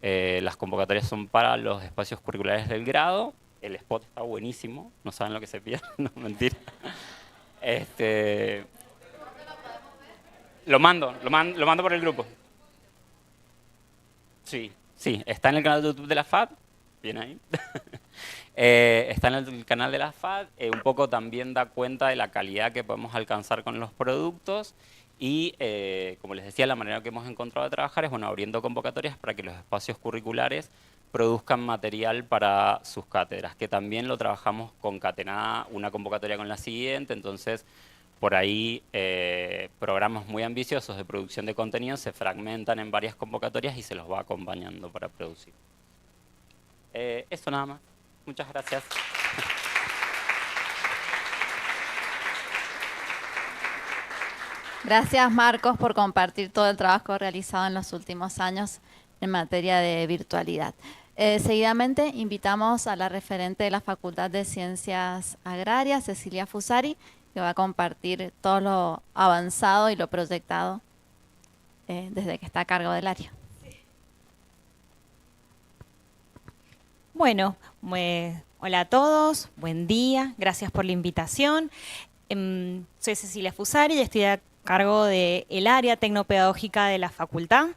S: Las convocatorias son para los espacios curriculares del grado. El spot está buenísimo, no saben lo que se pierde, no, mentira. Lo mando por el grupo. Sí, está en el canal de YouTube de la FAD, bien ahí. Está en el canal de la FAD, un poco también da cuenta de la calidad que podemos alcanzar con los productos y, como les decía, la manera que hemos encontrado de trabajar es abriendo convocatorias para que los espacios curriculares produzcan material para sus cátedras, que también lo trabajamos concatenada una convocatoria con la siguiente, entonces por ahí programas muy ambiciosos de producción de contenido se fragmentan en varias convocatorias y se los va acompañando para producir. Eso nada más. Muchas gracias.
A: Gracias, Marcos, por compartir todo el trabajo realizado en los últimos años en materia de virtualidad. Seguidamente invitamos a la referente de la Facultad de Ciencias Agrarias, Cecilia Fusari, que va a compartir todo lo avanzado y lo proyectado desde que está a cargo del área.
T: Bueno, hola a todos, buen día, gracias por la invitación. Soy Cecilia Fusari y estoy a cargo del área tecnopedagógica de la facultad.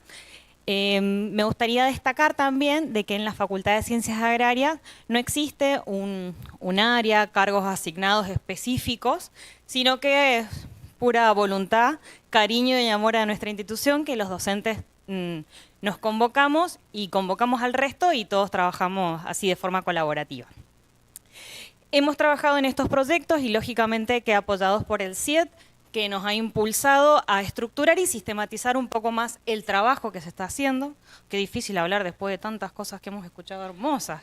T: Me gustaría destacar también de que en la Facultad de Ciencias Agrarias no existe un área, cargos asignados específicos, sino que es pura voluntad, cariño y amor a nuestra institución, que los docentes nos convocamos y convocamos al resto y todos trabajamos así de forma colaborativa. Hemos trabajado en estos proyectos y lógicamente que apoyados por el CIED, que nos ha impulsado a estructurar y sistematizar un poco más el trabajo que se está haciendo. Qué difícil hablar después de tantas cosas que hemos escuchado hermosas.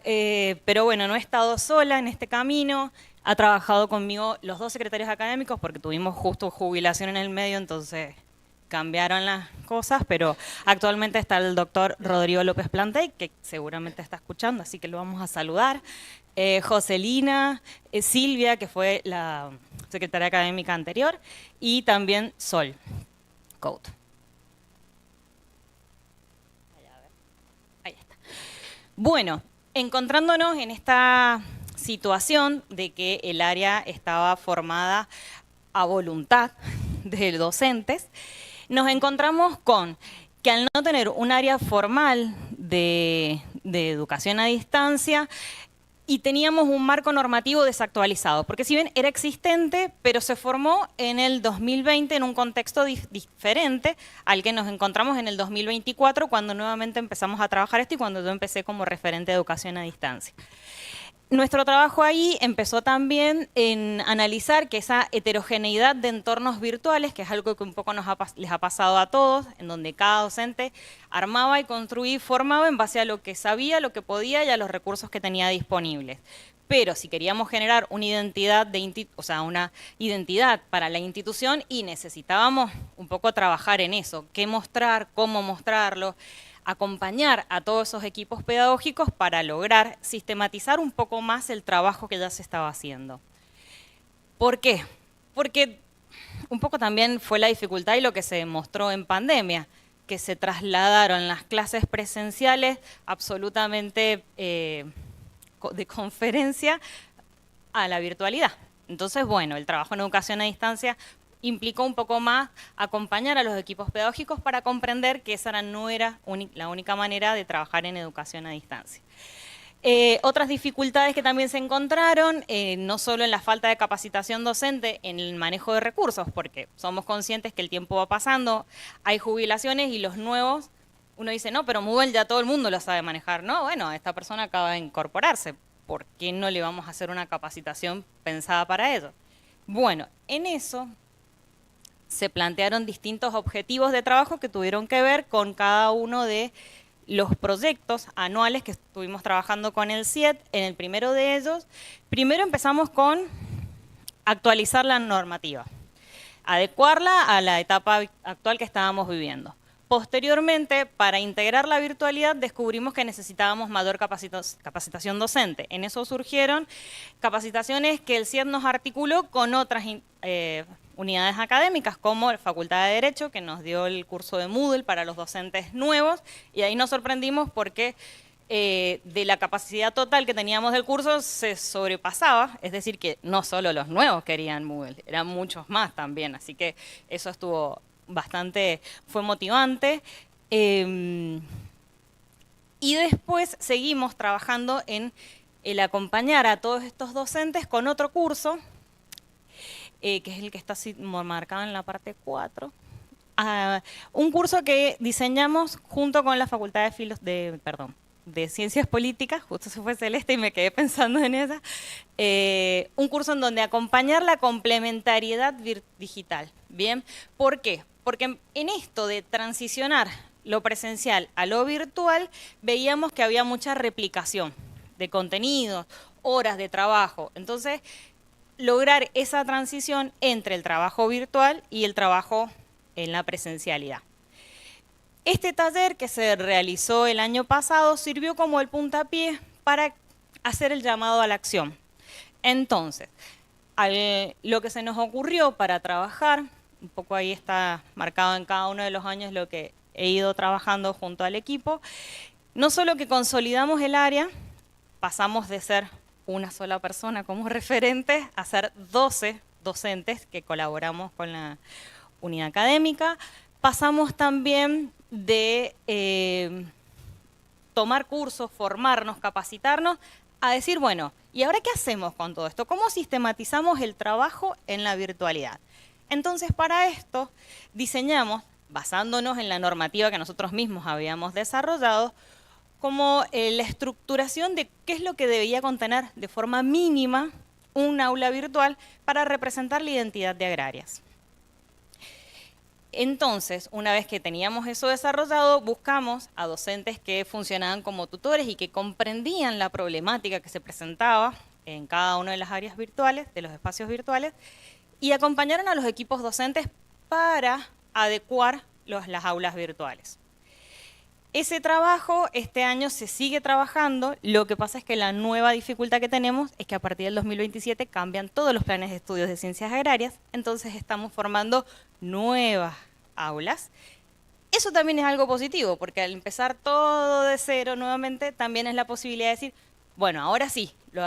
T: Pero bueno, no he estado sola en este camino. Ha trabajado conmigo los dos secretarios académicos porque tuvimos justo jubilación en el medio, entonces cambiaron las cosas, pero actualmente está el doctor Rodrigo López Plantey, que seguramente está escuchando, así que lo vamos a saludar. Joselina, Silvia, que fue la secretaria académica anterior, y también Sol Couto. Ahí está. Bueno, encontrándonos en esta situación de que el área estaba formada a voluntad de docentes, nos encontramos con que al no tener un área formal de educación a distancia, y teníamos un marco normativo desactualizado, porque si bien era existente, pero se formó en el 2020 en un contexto diferente al que nos encontramos en el 2024, cuando nuevamente empezamos a trabajar esto y cuando yo empecé como referente de educación a distancia. Nuestro trabajo ahí empezó también en analizar que esa heterogeneidad de entornos virtuales, que es algo que un poco les ha pasado a todos, en donde cada docente armaba y construía y formaba en base a lo que sabía, lo que podía y a los recursos que tenía disponibles. Pero si queríamos generar una identidad, una identidad para la institución, y necesitábamos un poco trabajar en eso, qué mostrar, cómo mostrarlo, acompañar a todos esos equipos pedagógicos para lograr sistematizar un poco más el trabajo que ya se estaba haciendo. ¿Por qué? Porque un poco también fue la dificultad y lo que se demostró en pandemia, que se trasladaron las clases presenciales absolutamente de conferencia a la virtualidad. Entonces, bueno, el trabajo en educación a distancia implicó un poco más acompañar a los equipos pedagógicos para comprender que esa no era la única manera de trabajar en educación a distancia. Otras dificultades que también se encontraron, no solo en la falta de capacitación docente en el manejo de recursos, porque somos conscientes que el tiempo va pasando, hay jubilaciones y los nuevos, uno dice, no, pero Moodle ya todo el mundo lo sabe manejar. No, bueno, esta persona acaba de incorporarse, ¿por qué no le vamos a hacer una capacitación pensada para ello? Bueno, en eso se plantearon distintos objetivos de trabajo que tuvieron que ver con cada uno de los proyectos anuales que estuvimos trabajando con el CIED. En el primero de ellos, primero empezamos con actualizar la normativa. adecuarla a la etapa actual que estábamos viviendo. Posteriormente, para integrar la virtualidad, descubrimos que necesitábamos mayor capacitación docente. En eso surgieron capacitaciones que el CIED nos articuló con otras unidades académicas, como la Facultad de Derecho, que nos dio el curso de Moodle para los docentes nuevos, y ahí nos sorprendimos porque de la capacidad total que teníamos del curso se sobrepasaba, es decir, que no solo los nuevos querían Moodle, eran muchos más también, así que eso estuvo fue motivante. Y después seguimos trabajando en el acompañar a todos estos docentes con otro curso, que es el que está así marcado en la parte 4. Un curso que diseñamos junto con la Facultad de Ciencias Políticas, justo se fue Celeste y me quedé pensando en esa, un curso en donde acompañar la complementariedad digital. ¿Bien? ¿Por qué? Porque en esto de transicionar lo presencial a lo virtual, veíamos que había mucha replicación de contenidos, horas de trabajo. Entonces, lograr esa transición entre el trabajo virtual y el trabajo en la presencialidad. Este taller que se realizó el año pasado sirvió como el puntapié para hacer el llamado a la acción. Entonces, lo que se nos ocurrió para trabajar, un poco ahí está marcado en cada uno de los años lo que he ido trabajando junto al equipo, no solo que consolidamos el área, pasamos de ser una sola persona como referente a ser 12 docentes que colaboramos con la unidad académica, pasamos también de tomar cursos, formarnos, capacitarnos, a decir, bueno, ¿y ahora qué hacemos con todo esto? ¿Cómo sistematizamos el trabajo en la virtualidad? Entonces, para esto, diseñamos, basándonos en la normativa que nosotros mismos habíamos desarrollado, como la estructuración de qué es lo que debía contener de forma mínima un aula virtual para representar la identidad de Agrarias. Entonces, una vez que teníamos eso desarrollado, buscamos a docentes que funcionaban como tutores y que comprendían la problemática que se presentaba en cada una de las áreas virtuales, de los espacios virtuales, y acompañaron a los equipos docentes para adecuar las aulas virtuales. Ese trabajo este año se sigue trabajando, lo que pasa es que la nueva dificultad que tenemos es que a partir del 2027 cambian todos los planes de estudios de ciencias agrarias, entonces estamos formando nuevas aulas. Eso también es algo positivo, porque al empezar todo de cero nuevamente, también es la posibilidad de decir, bueno, ahora sí, lo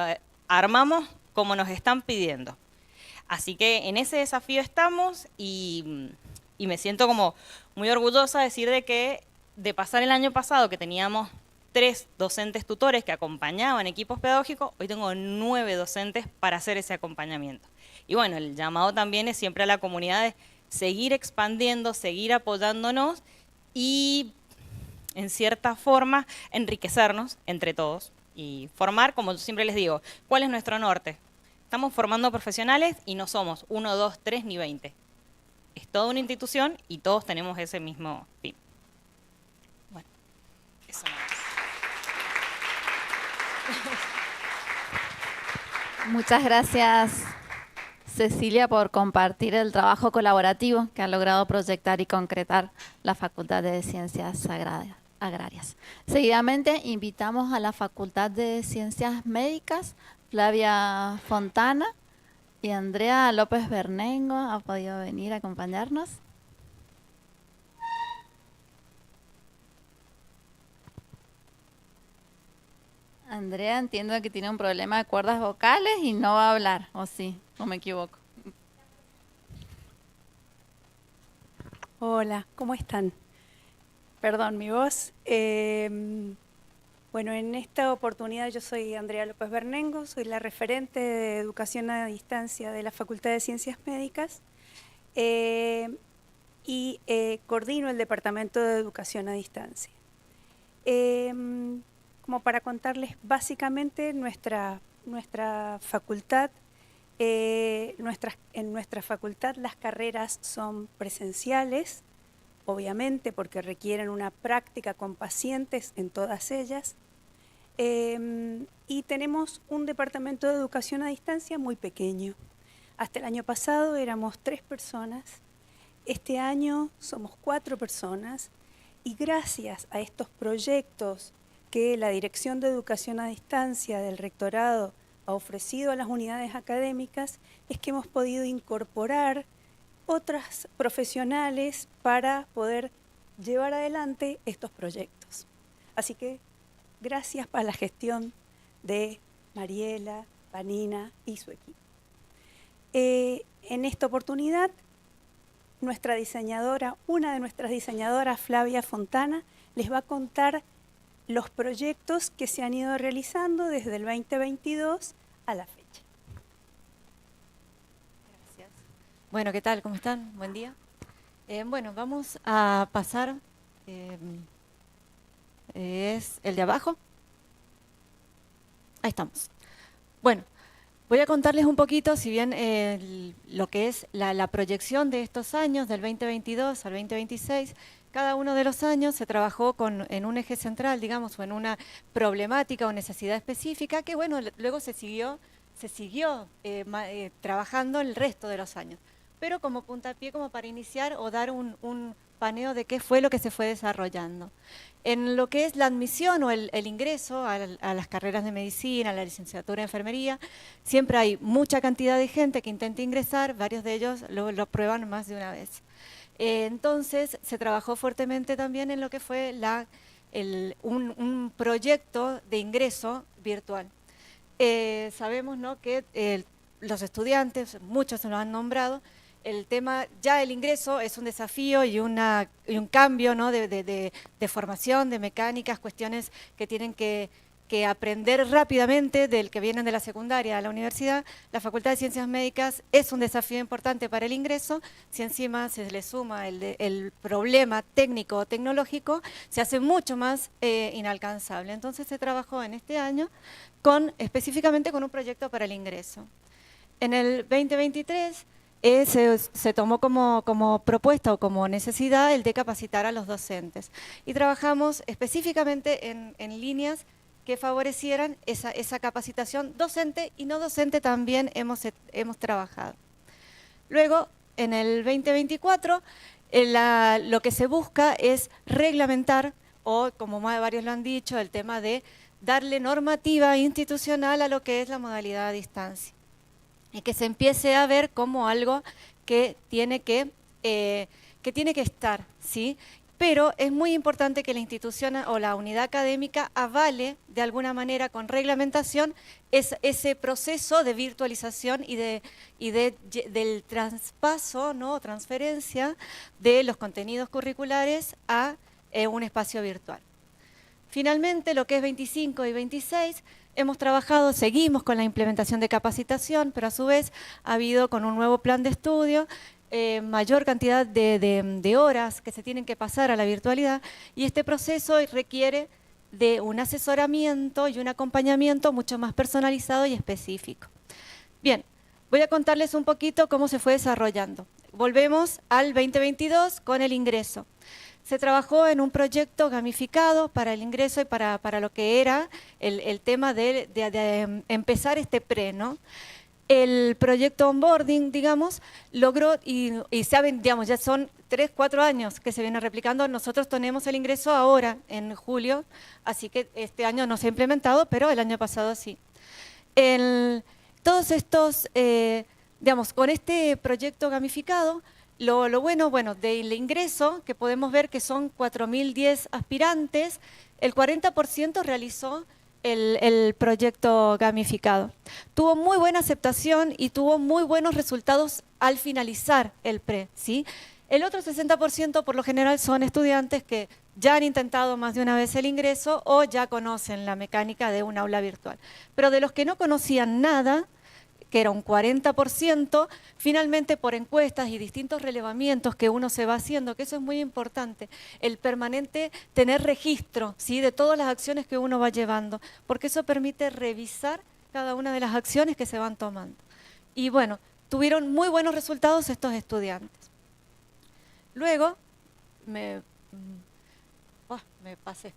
T: armamos como nos están pidiendo. Así que en ese desafío estamos y me siento como muy orgullosa de decir de pasar el año pasado que teníamos 3 docentes tutores que acompañaban equipos pedagógicos, hoy tengo 9 docentes para hacer ese acompañamiento. Y bueno, el llamado también es siempre a la comunidad de seguir expandiendo, seguir apoyándonos y en cierta forma enriquecernos entre todos y formar, como siempre les digo, ¿cuál es nuestro norte? Estamos formando profesionales y no somos 1, 2, 3 ni 20. Es toda una institución y todos tenemos ese mismo fin. Bueno, eso nada más.
A: Muchas gracias, Cecilia, por compartir el trabajo colaborativo que ha logrado proyectar y concretar la Facultad de Ciencias Agrarias. Seguidamente invitamos a la Facultad de Ciencias Médicas, Flavia Fontana, y Andrea López Bernengo ha podido venir a acompañarnos. Andrea, entiendo que tiene un problema de cuerdas vocales y no va a hablar, ¿o sí? ¿O me equivoco?
U: Hola, ¿cómo están? Perdón, mi voz. Bueno, en esta oportunidad yo soy Andrea López Bernengo, soy la referente de Educación a Distancia de la Facultad de Ciencias Médicas y coordino el Departamento de Educación a Distancia. Como para contarles básicamente nuestra facultad, en nuestra facultad las carreras son presenciales, obviamente porque requieren una práctica con pacientes en todas ellas, y tenemos un departamento de educación a distancia muy pequeño. Hasta el año pasado éramos 3 personas, este año somos 4 personas y gracias a estos proyectos que la Dirección de Educación a Distancia del Rectorado ha ofrecido a las unidades académicas es que hemos podido incorporar otras profesionales para poder llevar adelante estos proyectos. Así que gracias a la gestión de Mariela, Vanina y su equipo. En esta oportunidad, nuestra diseñadora, una de nuestras diseñadoras, Flavia Fontana, les va a contar los proyectos que se han ido realizando desde el 2022 a la fecha.
C: Gracias. Bueno, ¿qué tal? ¿Cómo están? Buen día. Bueno, vamos a pasar, es el de abajo. Ahí estamos. Bueno, voy a contarles un poquito, si bien lo que es la proyección de estos años, del 2022 al 2026, cada uno de los años se trabajó en un eje central, digamos, o en una problemática o necesidad específica que, bueno, luego se siguió trabajando el resto de los años. Pero como puntapié, como para iniciar o dar un paneo de qué fue lo que se fue desarrollando. En lo que es la admisión o el ingreso a las carreras de medicina, a la licenciatura de enfermería, siempre hay mucha cantidad de gente que intenta ingresar, varios de ellos lo prueban más de una vez. Entonces se trabajó fuertemente también en lo que fue un proyecto de ingreso virtual. Sabemos, ¿no?, que los estudiantes, muchos se lo han nombrado, el tema, ya el ingreso es un desafío y un cambio, ¿no?, de formación, de mecánicas, cuestiones que tienen que aprender rápidamente del que vienen de la secundaria a la universidad. La Facultad de Ciencias Médicas es un desafío importante para el ingreso. Si encima se le suma el problema técnico o tecnológico, se hace mucho más inalcanzable. Entonces se trabajó en este año específicamente con un proyecto para el ingreso. En el 2023 se tomó como propuesta o como necesidad el de capacitar a los docentes. Y trabajamos específicamente en líneas que favorecieran esa capacitación docente y no docente también hemos trabajado. Luego, en el 2024, lo que se busca es reglamentar, o como varios lo han dicho, el tema de darle normativa institucional a lo que es la modalidad a distancia. Y que se empiece a ver como algo que tiene que estar, ¿sí? Pero es muy importante que la institución o la unidad académica avale de alguna manera con reglamentación ese proceso de virtualización y del traspaso, ¿no?, transferencia de los contenidos curriculares a un espacio virtual. Finalmente, lo que es 25 y 26, hemos trabajado, seguimos con la implementación de capacitación, pero a su vez ha habido con un nuevo plan de estudio mayor cantidad de horas que se tienen que pasar a la virtualidad, y este proceso requiere de un asesoramiento y un acompañamiento mucho más personalizado y específico. Bien, voy a contarles un poquito cómo se fue desarrollando. Volvemos al 2022 con el ingreso. Se trabajó en un proyecto gamificado para el ingreso y para lo que era el tema de empezar este pre, ¿no? El proyecto onboarding, digamos, logró, y saben, digamos, ya son 3, 4 años que se viene replicando. Nosotros tenemos el ingreso ahora, en julio, así que este año no se ha implementado, pero el año pasado sí. Todos estos, digamos, con este proyecto gamificado, lo bueno del ingreso, que podemos ver que son 4.010 aspirantes, el 40% realizó el proyecto gamificado. Tuvo muy buena aceptación y tuvo muy buenos resultados al finalizar el pre, ¿sí? El otro 60% por lo general son estudiantes que ya han intentado más de una vez el ingreso o ya conocen la mecánica de un aula virtual. Pero de los que no conocían nada, que era un 40%, finalmente por encuestas y distintos relevamientos que uno se va haciendo, que eso es muy importante, el permanente tener registro, ¿sí?, de todas las acciones que uno va llevando, porque eso permite revisar cada una de las acciones que se van tomando. Y bueno, tuvieron muy buenos resultados estos estudiantes. Luego, me pasé.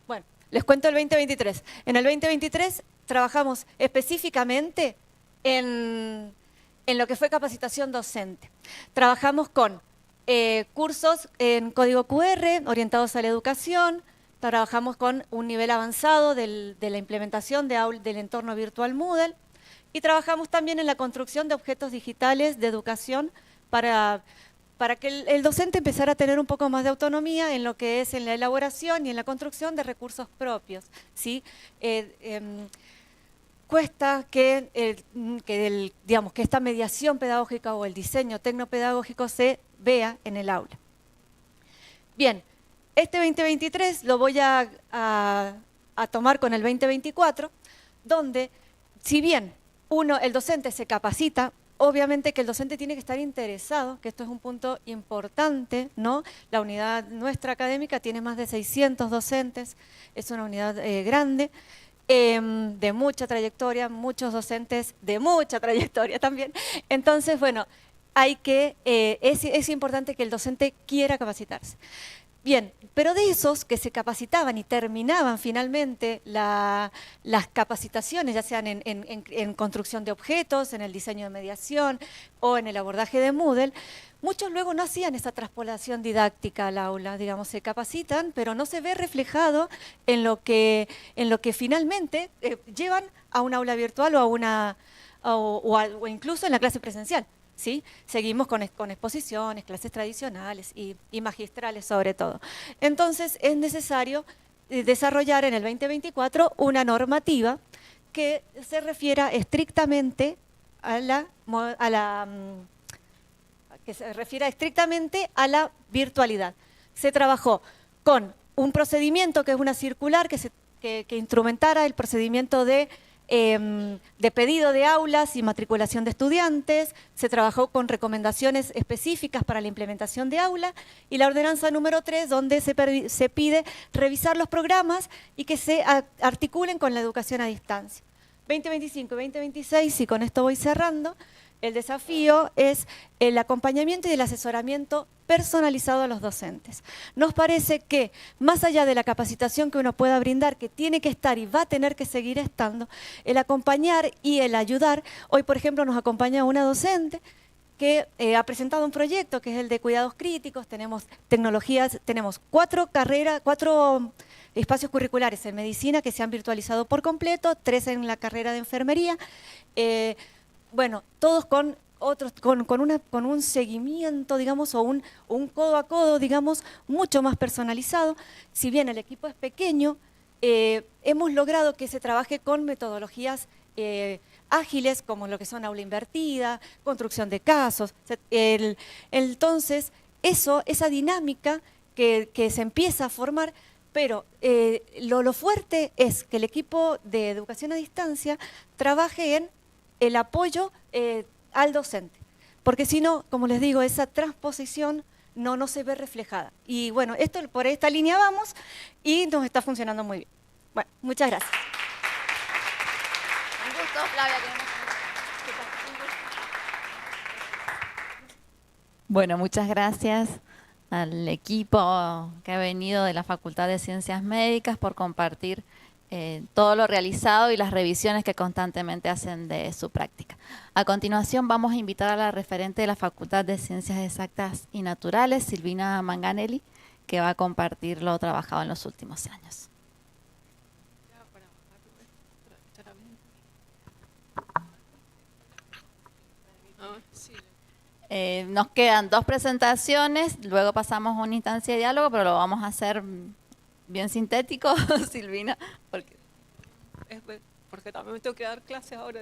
C: Bueno, les cuento el 2023. En el 2023 trabajamos específicamente en lo que fue capacitación docente. Trabajamos con cursos en código QR orientados a la educación, trabajamos con un nivel avanzado de la implementación del entorno virtual Moodle y trabajamos también en la construcción de objetos digitales de educación para que el docente empezara a tener un poco más de autonomía en lo que es en la elaboración y en la construcción de recursos propios, ¿sí? Cuesta que esta mediación pedagógica o el diseño tecnopedagógico se vea en el aula. Bien, este 2023 lo voy a tomar con el 2024, donde si bien el docente se capacita, obviamente que el docente tiene que estar interesado, que esto es un punto importante, ¿no? La unidad nuestra académica tiene más de 600 docentes, es una unidad grande, de mucha trayectoria, muchos docentes de mucha trayectoria también. Entonces, bueno, es importante que el docente quiera capacitarse. Bien, pero de esos que se capacitaban y terminaban finalmente las capacitaciones, ya sean en construcción de objetos, en el diseño de mediación o en el abordaje de Moodle, muchos luego no hacían esa traspolación didáctica al aula, digamos, se capacitan, pero no se ve reflejado en lo que finalmente llevan a un aula virtual o incluso en la clase presencial. ¿Sí? Seguimos con exposiciones, clases tradicionales y magistrales sobre todo. Entonces es necesario desarrollar en el 2024 una normativa que se refiera estrictamente a la virtualidad. Se trabajó con un procedimiento que es una circular que instrumentara el procedimiento de pedido de aulas y matriculación de estudiantes, se trabajó con recomendaciones específicas para la implementación de aula y la ordenanza número 3 donde se pide revisar los programas y que se articulen con la educación a distancia. 2025 y 2026, y con esto voy cerrando, el desafío es el acompañamiento y el asesoramiento personalizado a los docentes. Nos parece que, más allá de la capacitación que uno pueda brindar, que tiene que estar y va a tener que seguir estando, el acompañar y el ayudar. Hoy, por ejemplo, nos acompaña una docente que ha presentado un proyecto que es el de cuidados críticos, tenemos tecnologías, tenemos 4 espacios curriculares en medicina que se han virtualizado por completo, 3 en la carrera de enfermería, bueno, todos con un seguimiento, digamos, o un codo a codo, digamos, mucho más personalizado. Si bien el equipo es pequeño, hemos logrado que se trabaje con metodologías ágiles, como lo que son aula invertida, construcción de casos. Entonces, esa dinámica que se empieza a formar, pero lo fuerte es que el equipo de educación a distancia trabaje en el apoyo al docente, porque si no, como les digo, esa transposición no se ve reflejada. Y bueno, por esta línea vamos y nos está funcionando muy bien. Bueno, muchas gracias.
A: Un gusto, Flavia. Bueno, muchas gracias al equipo que ha venido de la Facultad de Ciencias Médicas por compartir todo lo realizado y las revisiones que constantemente hacen de su práctica. A continuación vamos a invitar a la referente de la Facultad de Ciencias Exactas y Naturales, Silvina Manganelli, que va a compartir lo trabajado en los últimos años. Nos quedan 2 presentaciones, luego pasamos a una instancia de diálogo, pero lo vamos a hacer bien sintético, Silvina.
F: Porque también me tengo que dar clases ahora.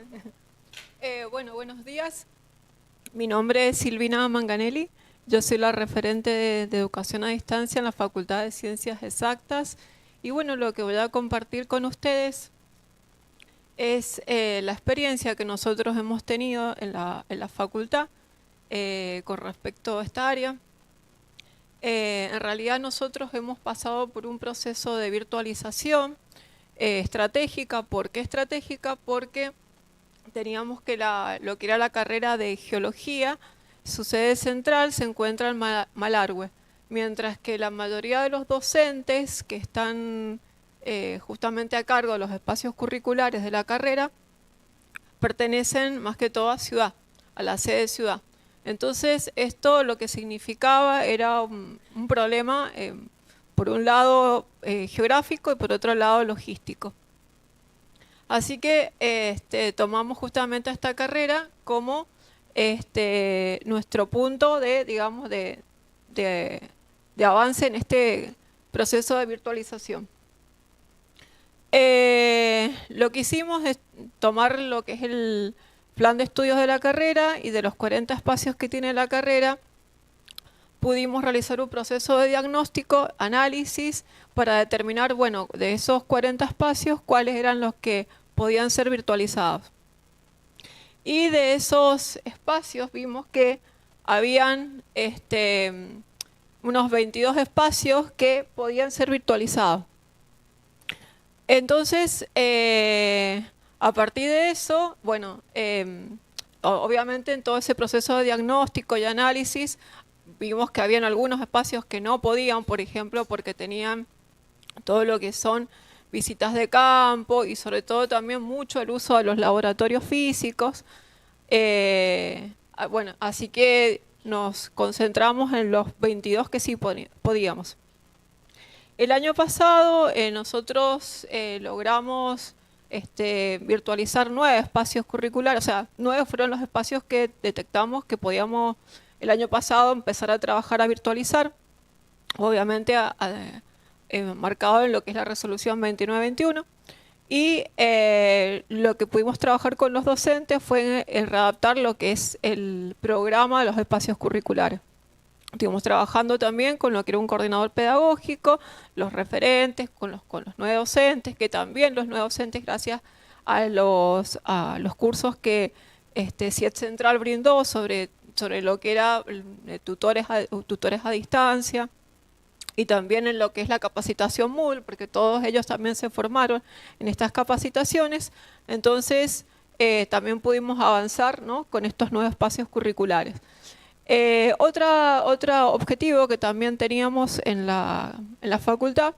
F: Bueno, buenos días. Mi nombre es Silvina Manganelli. Yo soy la referente de Educación a Distancia en la Facultad de Ciencias Exactas. Y bueno, lo que voy a compartir con ustedes es la experiencia que nosotros hemos tenido en la facultad con respecto a esta área. En realidad nosotros hemos pasado por un proceso de virtualización estratégica. ¿Por qué estratégica? Porque teníamos que lo que era la carrera de Geología, su sede central se encuentra en Malargüe, mientras que la mayoría de los docentes que están justamente a cargo de los espacios curriculares de la carrera
B: pertenecen más que todo a ciudad, a la sede de ciudad. Entonces, esto lo que significaba era un problema, por un lado geográfico y por otro lado logístico. Así que tomamos justamente esta carrera como nuestro punto de, digamos, de avance en este proceso de virtualización. Lo que hicimos es tomar lo que es el plan de estudios de la carrera, y de los 40 espacios que tiene la carrera, pudimos realizar un proceso de diagnóstico, análisis, para determinar, bueno, de esos 40 espacios, cuáles eran los que podían ser virtualizados. Y de esos espacios vimos que habían unos 22 espacios que podían ser virtualizados. Entonces, a partir de eso, bueno, obviamente en todo ese proceso de diagnóstico y análisis, vimos que habían algunos espacios que no podían, por ejemplo, porque tenían todo lo que son visitas de campo y sobre todo también mucho el uso de los laboratorios físicos. Bueno, así que nos concentramos en los 22 que sí podíamos. El año pasado nosotros logramos virtualizar 9 espacios curriculares, o sea, 9 fueron los espacios que detectamos que podíamos el año pasado empezar a trabajar a virtualizar, obviamente marcado en lo que es la resolución 2921. Y lo que pudimos trabajar con los docentes fue en readaptar lo que es el programa de los espacios curriculares. Estuvimos trabajando también con lo que era un coordinador pedagógico, los referentes, con los 9 docentes, que también los 9 docentes, gracias a los cursos que CIED Central brindó sobre lo que era tutores a distancia, y también en lo que es la capacitación Moodle, porque todos ellos también se formaron en estas capacitaciones. Entonces, también pudimos avanzar, ¿no?, con estos 9 espacios curriculares. Otro objetivo que también teníamos en la facultad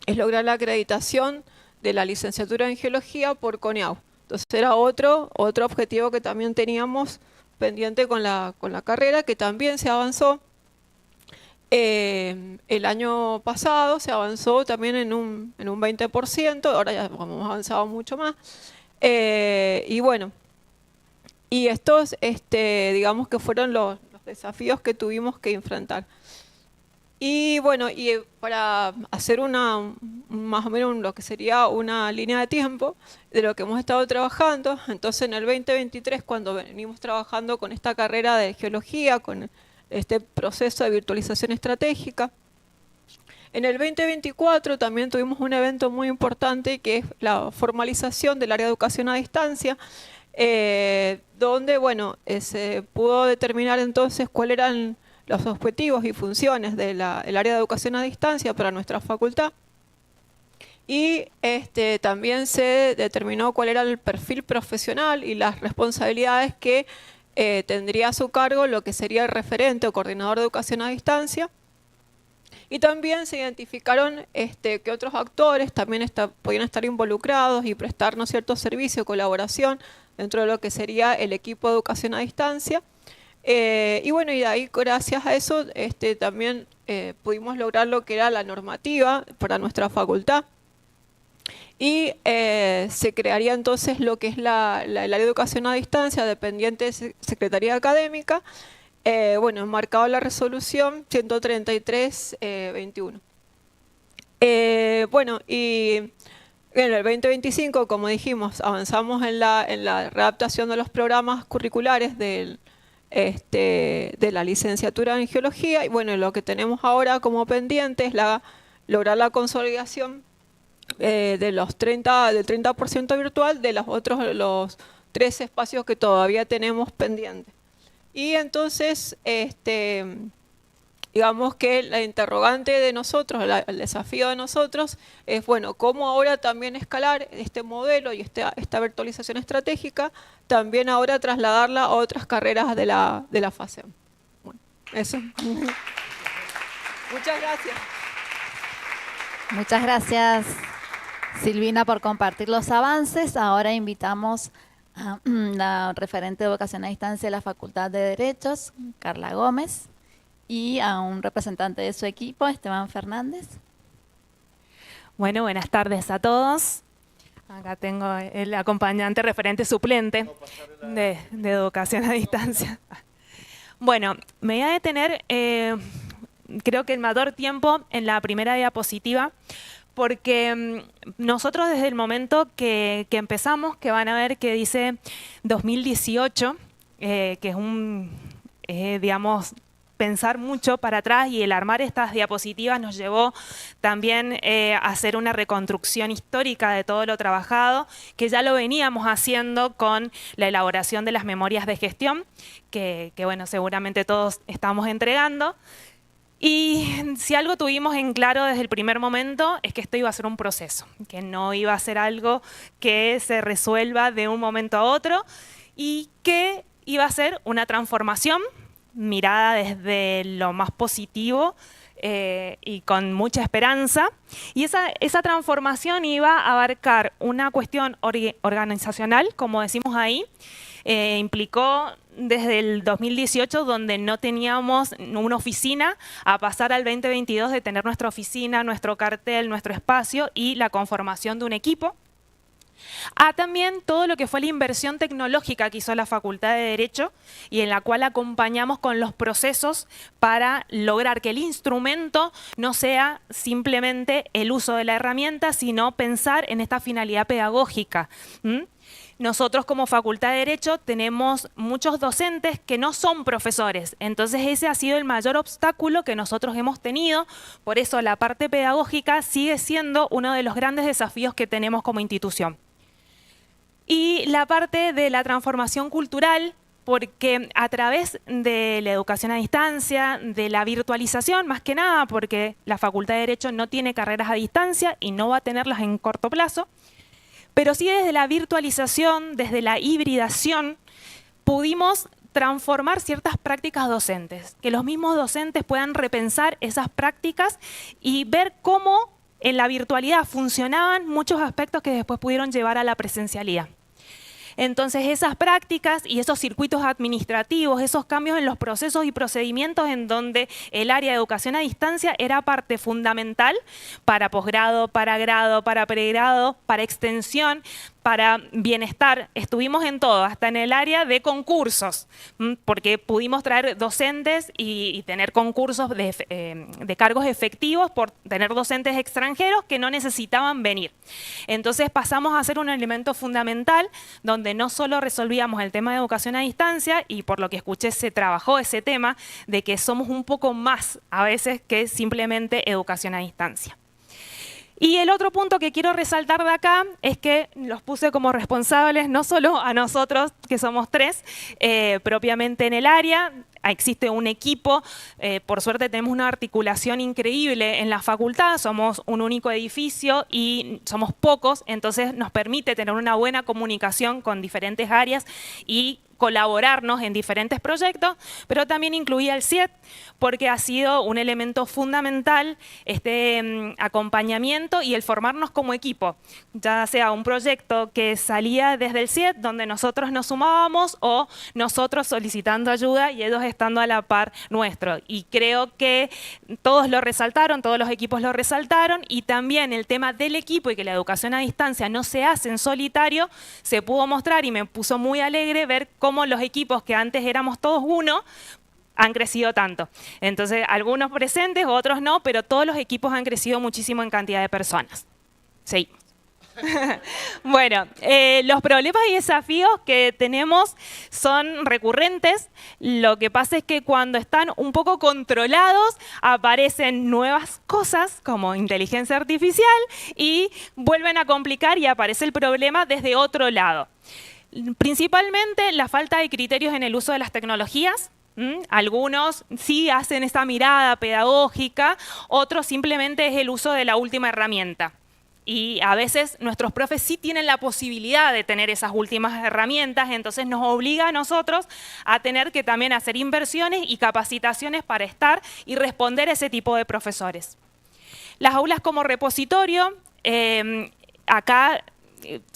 B: es lograr la acreditación de la licenciatura en Geología por CONEAU. Entonces era otro objetivo que también teníamos pendiente con la carrera, que también se avanzó. El año pasado se avanzó también en un 20%, ahora ya hemos avanzado mucho más. Y bueno, y estos digamos que fueron los desafíos que tuvimos que enfrentar. Y bueno, y para hacer más o menos lo que sería una línea de tiempo de lo que hemos estado trabajando, entonces en el 2023, cuando venimos trabajando con esta carrera de geología, con este proceso de virtualización estratégica, en el 2024 también tuvimos un evento muy importante, que es la formalización del área de educación a distancia, donde bueno, se pudo determinar entonces cuáles eran los objetivos y funciones del área de educación a distancia para nuestra facultad. Y también se determinó cuál era el perfil profesional y las responsabilidades que tendría a su cargo lo que sería el referente o coordinador de educación a distancia. Y también se identificaron que otros actores también podían estar involucrados y prestarnos ciertos servicios, colaboración dentro de lo que sería el equipo de educación a distancia. Y bueno, y de ahí, gracias a eso, también pudimos lograr lo que era la normativa para nuestra facultad. Y se crearía entonces lo que es el área de educación a distancia, dependiente de Secretaría Académica, bueno, enmarcado en la resolución 133-21. Bueno, y en el 2025, como dijimos, avanzamos en la readaptación de los programas curriculares de la licenciatura en Geología, y bueno, lo que tenemos ahora como pendiente es lograr la consolidación del 30% virtual de los 3 espacios que todavía tenemos pendientes. Y entonces, digamos que la interrogante de nosotros, el desafío de nosotros es, bueno, cómo ahora también escalar este modelo y esta virtualización estratégica, también ahora trasladarla a otras carreras de la fase. Bueno, eso. Muchas gracias.
A: Muchas gracias, Silvina, por compartir los avances. Ahora invitamos La referente de educación a distancia de la Facultad de Derechos, Carla Gómez, y a un representante de su equipo, Esteban Fernández.
D: Bueno, buenas tardes a todos. Acá tengo el acompañante referente suplente de educación a distancia. Bueno, me voy a detener, creo que el mayor tiempo en la primera diapositiva, porque nosotros desde el momento que empezamos, que van a ver que dice 2018, que es digamos, pensar mucho para atrás, y el armar estas diapositivas nos llevó también a hacer una reconstrucción histórica de todo lo trabajado, que ya lo veníamos haciendo con la elaboración de las memorias de gestión, que bueno, seguramente todos estamos entregando. Y si algo tuvimos en claro desde el primer momento es que esto iba a ser un proceso, que no iba a ser algo que se resuelva de un momento a otro, y que iba a ser una transformación mirada desde lo más positivo y con mucha esperanza. Y esa transformación iba a abarcar una cuestión organizacional, como decimos ahí. Implicó desde el 2018, donde no teníamos una oficina, a pasar al 2022 de tener nuestra oficina, nuestro cartel, nuestro espacio y la conformación de un equipo. También todo lo que fue la inversión tecnológica que hizo la Facultad de Derecho, y en la cual acompañamos con los procesos para lograr que el instrumento no sea simplemente el uso de la herramienta, sino pensar en esta finalidad pedagógica. Nosotros como Facultad de Derecho tenemos muchos docentes que no son profesores, entonces ese ha sido el mayor obstáculo que nosotros hemos tenido. Por eso la parte pedagógica sigue siendo uno de los grandes desafíos que tenemos como institución. Y la parte de la transformación cultural, porque a través de la educación a distancia, de la virtualización, más que nada porque la Facultad de Derecho no tiene carreras a distancia y no va a tenerlas en corto plazo, pero sí desde la virtualización, desde la hibridación, pudimos transformar ciertas prácticas docentes, que los mismos docentes puedan repensar esas prácticas y ver cómo en la virtualidad funcionaban muchos aspectos que después pudieron llevar a la presencialidad. Entonces esas prácticas y esos circuitos administrativos, esos cambios en los procesos y procedimientos en donde el área de educación a distancia era parte fundamental para posgrado, para grado, para pregrado, para extensión, para bienestar, estuvimos en todo, hasta en el área de concursos, porque pudimos traer docentes y tener concursos de cargos efectivos por tener docentes extranjeros que no necesitaban venir. Entonces pasamos a ser un elemento fundamental donde no solo resolvíamos el tema de educación a distancia, y por lo que escuché se trabajó ese tema de que somos un poco más a veces que simplemente educación a distancia. Y el otro punto que quiero resaltar de acá es que los puse como responsables no solo a nosotros, que somos 3, propiamente en el área. Existe un equipo, por suerte tenemos una articulación increíble en la facultad, somos un único edificio y somos pocos, entonces nos permite tener una buena comunicación con diferentes áreas y colaborarnos en diferentes proyectos, pero también incluía el CIET, porque ha sido un elemento fundamental este acompañamiento y el formarnos como equipo, ya sea un proyecto que salía desde el CIET, donde nosotros nos sumábamos, o nosotros solicitando ayuda y ellos estando a la par nuestro. Y creo que todos lo resaltaron, todos los equipos lo resaltaron, y también el tema del equipo y que la educación a distancia no se hace en solitario, se pudo mostrar y me puso muy alegre ver cómo los equipos que antes éramos todos uno, han crecido tanto. Entonces, algunos presentes, otros no, pero todos los equipos han crecido muchísimo en cantidad de personas. Sí. Bueno, los problemas y desafíos que tenemos son recurrentes. Lo que pasa es que cuando están un poco controlados, aparecen nuevas cosas como inteligencia artificial y vuelven a complicar y aparece el problema desde otro lado. Principalmente la falta de criterios en el uso de las tecnologías. Algunos sí hacen esta mirada pedagógica, otros simplemente es el uso de la última herramienta. Y a veces nuestros profes sí tienen la posibilidad de tener esas últimas herramientas, entonces nos obliga a nosotros a tener que también hacer inversiones y capacitaciones para estar y responder a ese tipo de profesores. Las aulas como repositorio, acá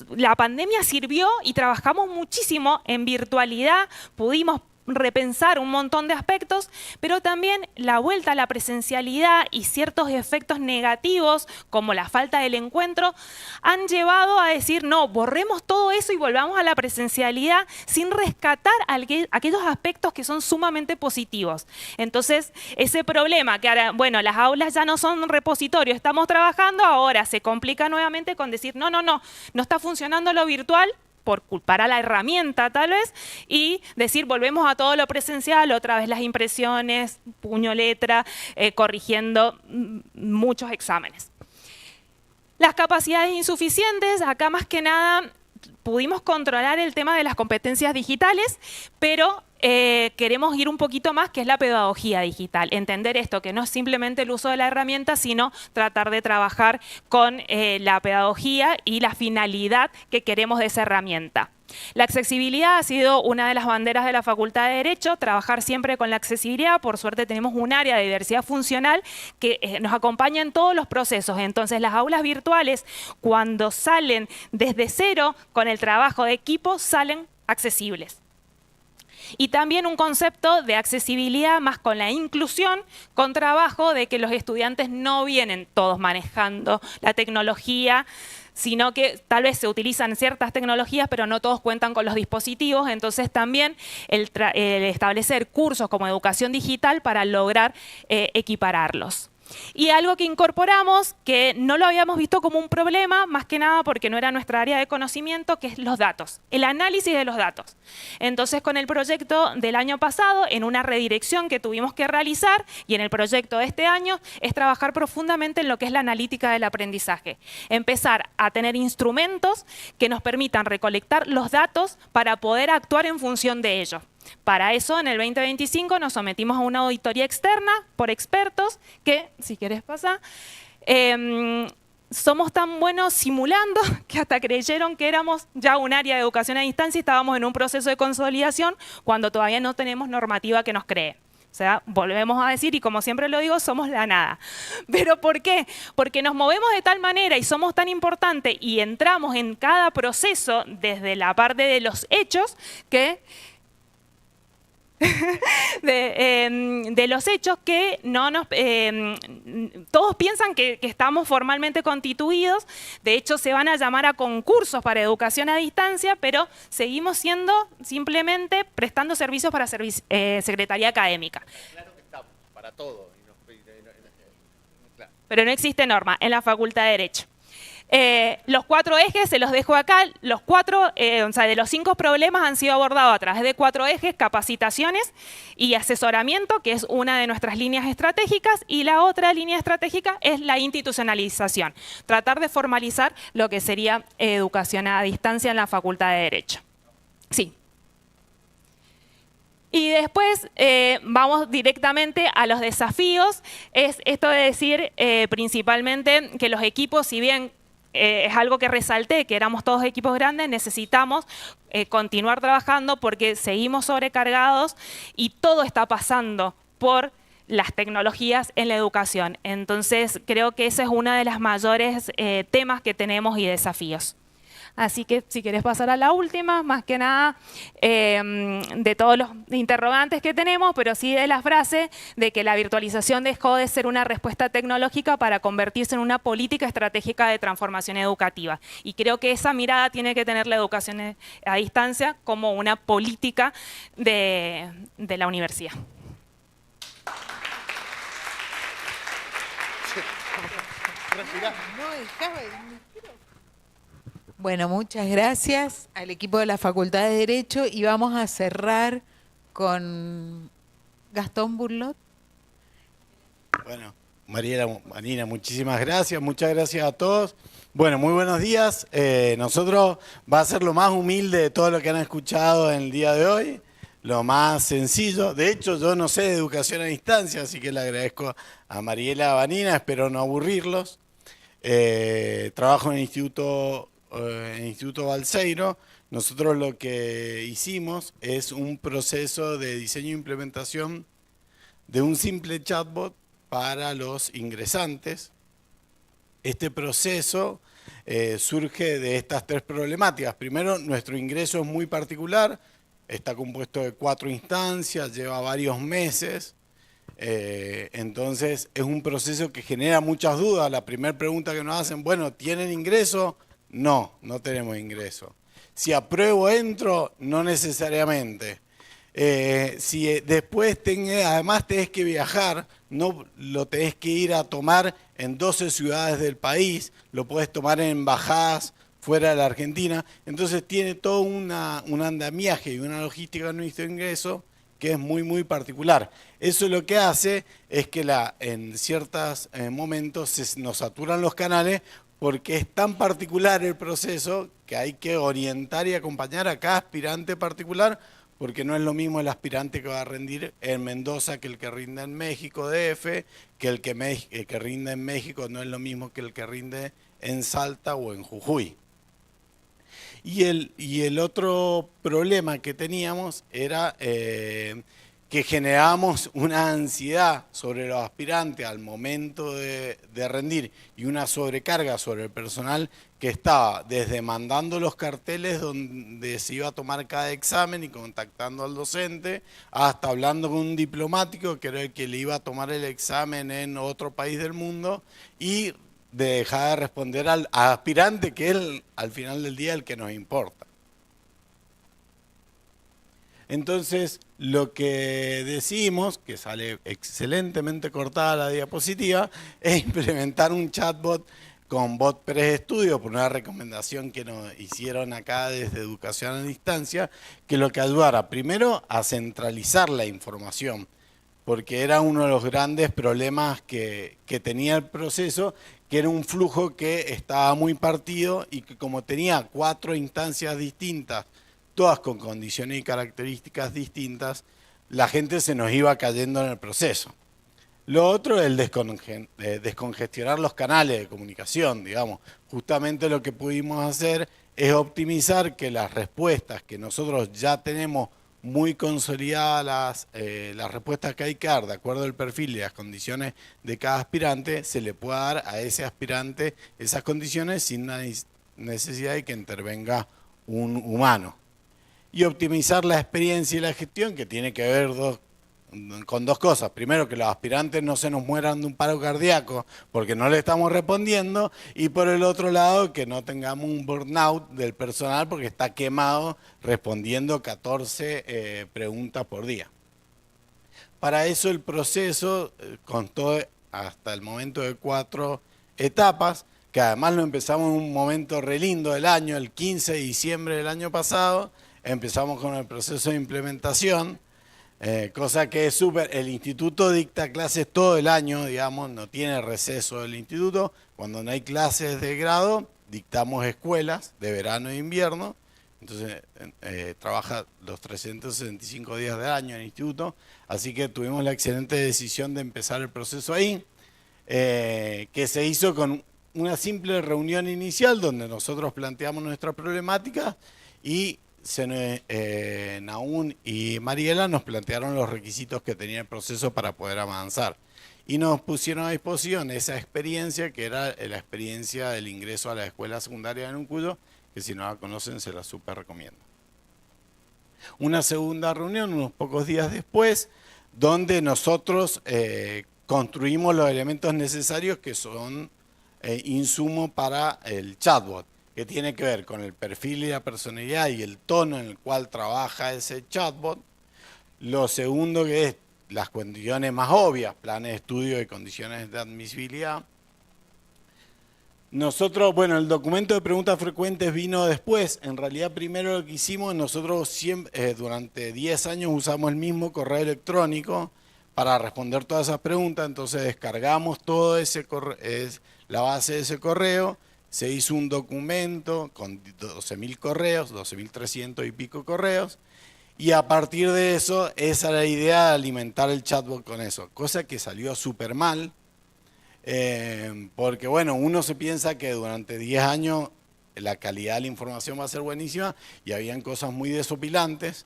D: la pandemia sirvió y trabajamos muchísimo en virtualidad, pudimos repensar un montón de aspectos, pero también la vuelta a la presencialidad y ciertos efectos negativos, como la falta del encuentro, han llevado a decir, no, borremos todo eso y volvamos a la presencialidad sin rescatar aquellos aspectos que son sumamente positivos. Entonces, ese problema que ahora, bueno, las aulas ya no son repositorios, estamos trabajando, ahora se complica nuevamente con decir, no está funcionando lo virtual, por culpar a la herramienta tal vez, y decir volvemos a todo lo presencial, otra vez las impresiones, puño, letra, corrigiendo muchos exámenes. Las capacidades insuficientes, acá más que nada pudimos controlar el tema de las competencias digitales, pero queremos ir un poquito más, que es la pedagogía digital. Entender esto, que no es simplemente el uso de la herramienta, sino tratar de trabajar con la pedagogía y la finalidad que queremos de esa herramienta. La accesibilidad ha sido una de las banderas de la Facultad de Derecho, trabajar siempre con la accesibilidad. Por suerte tenemos un área de diversidad funcional que nos acompaña en todos los procesos. Entonces las aulas virtuales, cuando salen desde cero con el trabajo de equipo, salen accesibles. Y también un concepto de accesibilidad más con la inclusión, con trabajo de que los estudiantes no vienen todos manejando la tecnología, sino que tal vez se utilizan ciertas tecnologías, pero no todos cuentan con los dispositivos. Entonces también el establecer cursos como educación digital para lograr equipararlos. Y algo que incorporamos, que no lo habíamos visto como un problema, más que nada porque no era nuestra área de conocimiento, que es los datos, el análisis de los datos. Entonces, con el proyecto del año pasado, en una redirección que tuvimos que realizar, y en el proyecto de este año, es trabajar profundamente en lo que es la analítica del aprendizaje. Empezar a tener instrumentos que nos permitan recolectar los datos para poder actuar en función de ellos. Para eso, en el 2025 nos sometimos a una auditoría externa por expertos que, si quieres pasar, somos tan buenos simulando que hasta creyeron que éramos ya un área de educación a distancia y estábamos en un proceso de consolidación cuando todavía no tenemos normativa que nos cree. O sea, volvemos a decir, y como siempre lo digo, somos la nada. ¿Pero por qué? Porque nos movemos de tal manera y somos tan importantes y entramos en cada proceso desde la parte de los hechos que... de los hechos que no nos todos piensan que estamos formalmente constituidos. De hecho, se van a llamar a concursos para educación a distancia, pero seguimos siendo simplemente prestando servicios para secretaría académica.
E: Claro que estamos, para todo. Claro.
D: Pero no existe norma en la Facultad de Derecho. Los 4 ejes se los dejo acá. Los 4, de los 5 problemas han sido abordados a través de 4 ejes: capacitaciones y asesoramiento, que es una de nuestras líneas estratégicas, y la otra línea estratégica es la institucionalización, tratar de formalizar lo que sería educación a distancia en la Facultad de Derecho. Sí. Y después vamos directamente a los desafíos. Es esto de decir principalmente que los equipos, si bien es algo que resalté, que éramos todos equipos grandes, necesitamos continuar trabajando porque seguimos sobrecargados y todo está pasando por las tecnologías en la educación. Entonces, creo que ese es uno de los mayores temas que tenemos y desafíos. Así que si querés pasar a la última, más que nada de todos los interrogantes que tenemos, pero sí de la frase de que la virtualización dejó de ser una respuesta tecnológica para convertirse en una política estratégica de transformación educativa. Y creo que esa mirada tiene que tener la educación a distancia como una política de la universidad.
V: Bueno, muchas gracias al equipo de la Facultad de Derecho y vamos a cerrar con Gastón Burlot.
E: Bueno, Mariela, Vanina, muchísimas gracias, muchas gracias a todos. Bueno, muy buenos días. Nosotros va a ser lo más humilde de todo lo que han escuchado en el día de hoy, lo más sencillo. De hecho, yo no sé de educación a distancia, así que le agradezco a Mariela, Vanina, espero no aburrirlos. Trabajo en el Instituto Balseiro. Nosotros lo que hicimos es un proceso de diseño e implementación de un simple chatbot para los ingresantes. Este proceso surge de estas tres problemáticas. Primero, nuestro ingreso es muy particular, está compuesto de 4 instancias, lleva varios meses, entonces es un proceso que genera muchas dudas. La primera pregunta que nos hacen, bueno, ¿tienen ingreso? No, no tenemos ingreso. Si apruebo, entro, no necesariamente. Si después además tenés que viajar, no lo tenés que ir a tomar en 12 ciudades del país, lo podés tomar en embajadas fuera de la Argentina, entonces tiene todo un andamiaje y una logística de nuestro ingreso que es muy, muy particular. Eso lo que hace es que en ciertos momentos nos saturan los canales porque es tan particular el proceso que hay que orientar y acompañar a cada aspirante particular, porque no es lo mismo el aspirante que va a rendir en Mendoza que el que rinde en México, DF, que el que rinde en México no es lo mismo que el que rinde en Salta o en Jujuy. Y el otro problema que teníamos era que generábamos una ansiedad sobre los aspirantes al momento de rendir y una sobrecarga sobre el personal que estaba desde mandando los carteles donde se iba a tomar cada examen y contactando al docente, hasta hablando con un diplomático que era el que le iba a tomar el examen en otro país del mundo y de dejar de responder al aspirante, que es al final del día el que nos importa. Entonces, lo que decimos, que sale excelentemente cortada la diapositiva, es implementar un chatbot con bot preestudio por una recomendación que nos hicieron acá desde Educación a Distancia, que lo que ayudara primero a centralizar la información, porque era uno de los grandes problemas que tenía el proceso, que era un flujo que estaba muy partido y que como tenía 4 instancias distintas, todas con condiciones y características distintas, la gente se nos iba cayendo en el proceso. Lo otro es el descongestionar los canales de comunicación, digamos. Justamente lo que pudimos hacer es optimizar que las respuestas que nosotros ya tenemos muy consolidadas, las respuestas que hay que dar de acuerdo al perfil y las condiciones de cada aspirante, se le pueda dar a ese aspirante esas condiciones sin la necesidad de que intervenga un humano. Y optimizar la experiencia y la gestión, que tiene que ver con 2 cosas. Primero, que los aspirantes no se nos mueran de un paro cardíaco porque no le estamos respondiendo. Y por el otro lado, que no tengamos un burnout del personal porque está quemado respondiendo 14 preguntas por día. Para eso el proceso constó hasta el momento de 4 etapas, que además lo empezamos en un momento re lindo del año, el 15 de diciembre del año pasado. Empezamos con el proceso de implementación, cosa que es súper. El instituto dicta clases todo el año, digamos, no tiene receso del instituto. Cuando no hay clases de grado, dictamos escuelas de verano e invierno. Entonces, trabaja los 365 días del año en el instituto. Así que tuvimos la excelente decisión de empezar el proceso ahí, que se hizo con una simple reunión inicial donde nosotros planteamos nuestra problemática y Naún y Mariela nos plantearon los requisitos que tenía el proceso para poder avanzar y nos pusieron a disposición esa experiencia que era la experiencia del ingreso a la escuela secundaria de Nuncuyo, que si no la conocen se la súper recomiendo. Una segunda reunión unos pocos días después donde nosotros construimos los elementos necesarios que son insumos para el chatbot, que tiene que ver con el perfil y la personalidad y el tono en el cual trabaja ese chatbot. Lo segundo que es las condiciones más obvias, planes de estudio y condiciones de admisibilidad. Nosotros, bueno, el documento de preguntas frecuentes vino después. En realidad primero lo que hicimos, nosotros siempre, durante 10 años usamos el mismo correo electrónico para responder todas esas preguntas, entonces descargamos todo la base de ese correo. Se hizo un documento con 12.000 correos, 12.300 y pico correos, y a partir de eso, esa era la idea de alimentar el chatbot con eso, cosa que salió súper mal, porque bueno, uno se piensa que durante 10 años la calidad de la información va a ser buenísima y habían cosas muy desopilantes,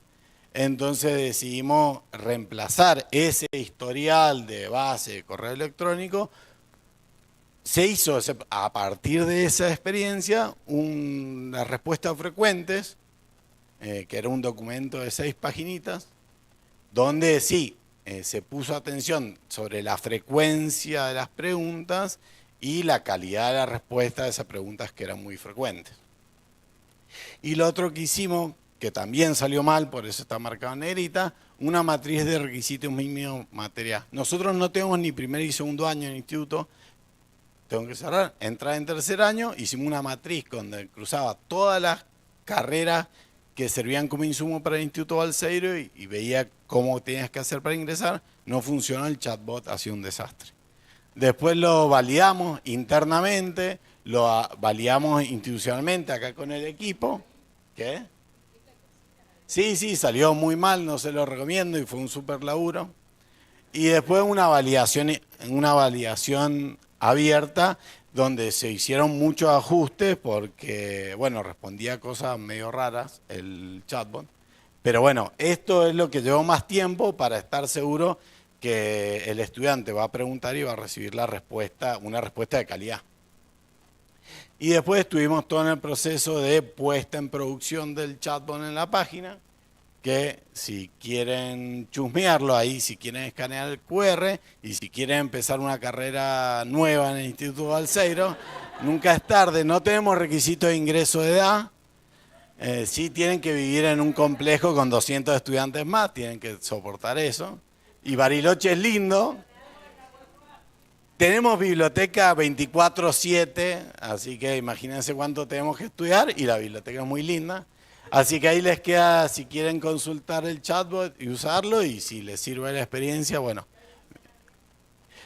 E: entonces decidimos reemplazar ese historial de base de correo electrónico se hizo a partir de esa experiencia una respuesta frecuentes, que era un documento de 6 paginitas, donde sí, se puso atención sobre la frecuencia de las preguntas y la calidad de la respuesta de esas preguntas que eran muy frecuentes. Y lo otro que hicimos, que también salió mal, por eso está marcado en negrita, una matriz de requisitos mínimos material. Nosotros no tenemos ni primer y segundo año en el instituto, tengo que cerrar, entrar en tercer año, hicimos una matriz donde cruzaba todas las carreras que servían como insumo para el Instituto Balseiro y veía cómo tenías que hacer para ingresar. No funcionó, el chatbot, ha sido un desastre. Después lo validamos internamente, lo validamos institucionalmente acá con el equipo. ¿Qué? Sí, salió muy mal, no se lo recomiendo y fue un súper laburo. Y después una validación abierta donde se hicieron muchos ajustes porque, bueno, respondía cosas medio raras el chatbot. Pero bueno, esto es lo que llevó más tiempo para estar seguro que el estudiante va a preguntar y va a recibir la respuesta, una respuesta de calidad. Y después estuvimos todo en el proceso de puesta en producción del chatbot en la página, que si quieren chusmearlo ahí, si quieren escanear el QR y si quieren empezar una carrera nueva en el Instituto Balseiro, nunca es tarde, no tenemos requisito de ingreso de edad, sí tienen que vivir en un complejo con 200 estudiantes más, tienen que soportar eso. Y Bariloche es lindo. Tenemos biblioteca 24/7, así que imagínense cuánto tenemos que estudiar y la biblioteca es muy linda. Así que ahí les queda, si quieren consultar el chatbot y usarlo, y si les sirve la experiencia, bueno.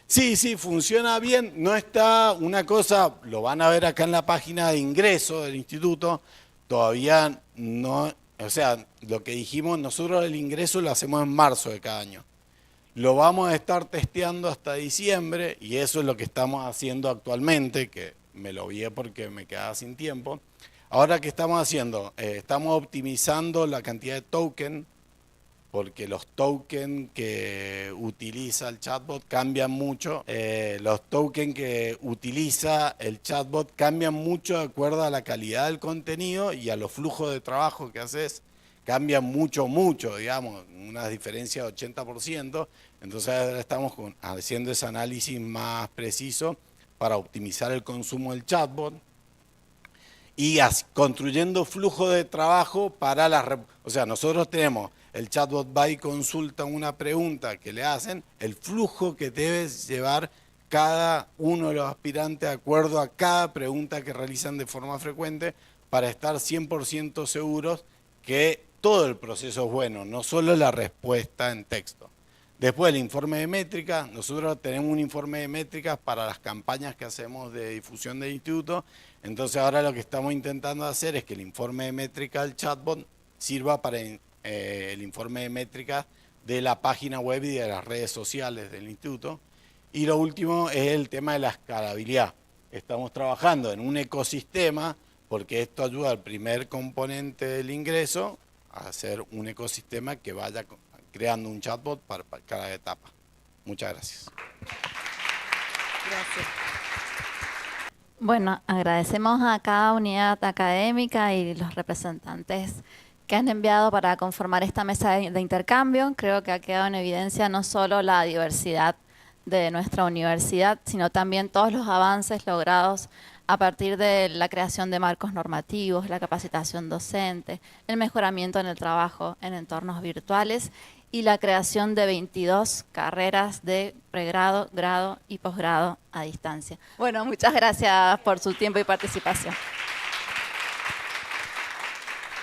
E: Sí, funciona bien. No está una cosa, lo van a ver acá en la página de ingreso del instituto, todavía no, o sea, lo que dijimos, nosotros el ingreso lo hacemos en marzo de cada año. Lo vamos a estar testeando hasta diciembre, y eso es lo que estamos haciendo actualmente, que me lo vi porque me quedaba sin tiempo. Ahora, ¿qué estamos haciendo? Estamos optimizando la cantidad de token, porque los tokens que utiliza el chatbot cambian mucho. Los tokens que utiliza el chatbot cambian mucho de acuerdo a la calidad del contenido y a los flujos de trabajo que haces. Cambian mucho, digamos, una diferencia de 80%. Entonces ahora estamos haciendo ese análisis más preciso para optimizar el consumo del chatbot. Y construyendo flujo de trabajo para o sea, nosotros tenemos el chatbot va y consulta una pregunta que le hacen, el flujo que debe llevar cada uno de los aspirantes de acuerdo a cada pregunta que realizan de forma frecuente para estar 100% seguros que todo el proceso es bueno, no solo la respuesta en texto. Después el informe de métricas, nosotros tenemos un informe de métricas para las campañas que hacemos de difusión del instituto, entonces ahora lo que estamos intentando hacer es que el informe de métricas del chatbot sirva para el informe de métricas de la página web y de las redes sociales del instituto. Y lo último es el tema de la escalabilidad. Estamos trabajando en un ecosistema porque esto ayuda al primer componente del ingreso a hacer un ecosistema que vaya creando un chatbot para cada etapa. Muchas gracias.
A: Gracias. Bueno, agradecemos a cada unidad académica y los representantes que han enviado para conformar esta mesa de intercambio. Creo que ha quedado en evidencia no solo la diversidad de nuestra universidad, sino también todos los avances logrados a partir de la creación de marcos normativos, la capacitación docente, el mejoramiento en el trabajo en entornos virtuales y la creación de 22 carreras de pregrado, grado y posgrado a distancia. Bueno, muchas gracias por su tiempo y participación.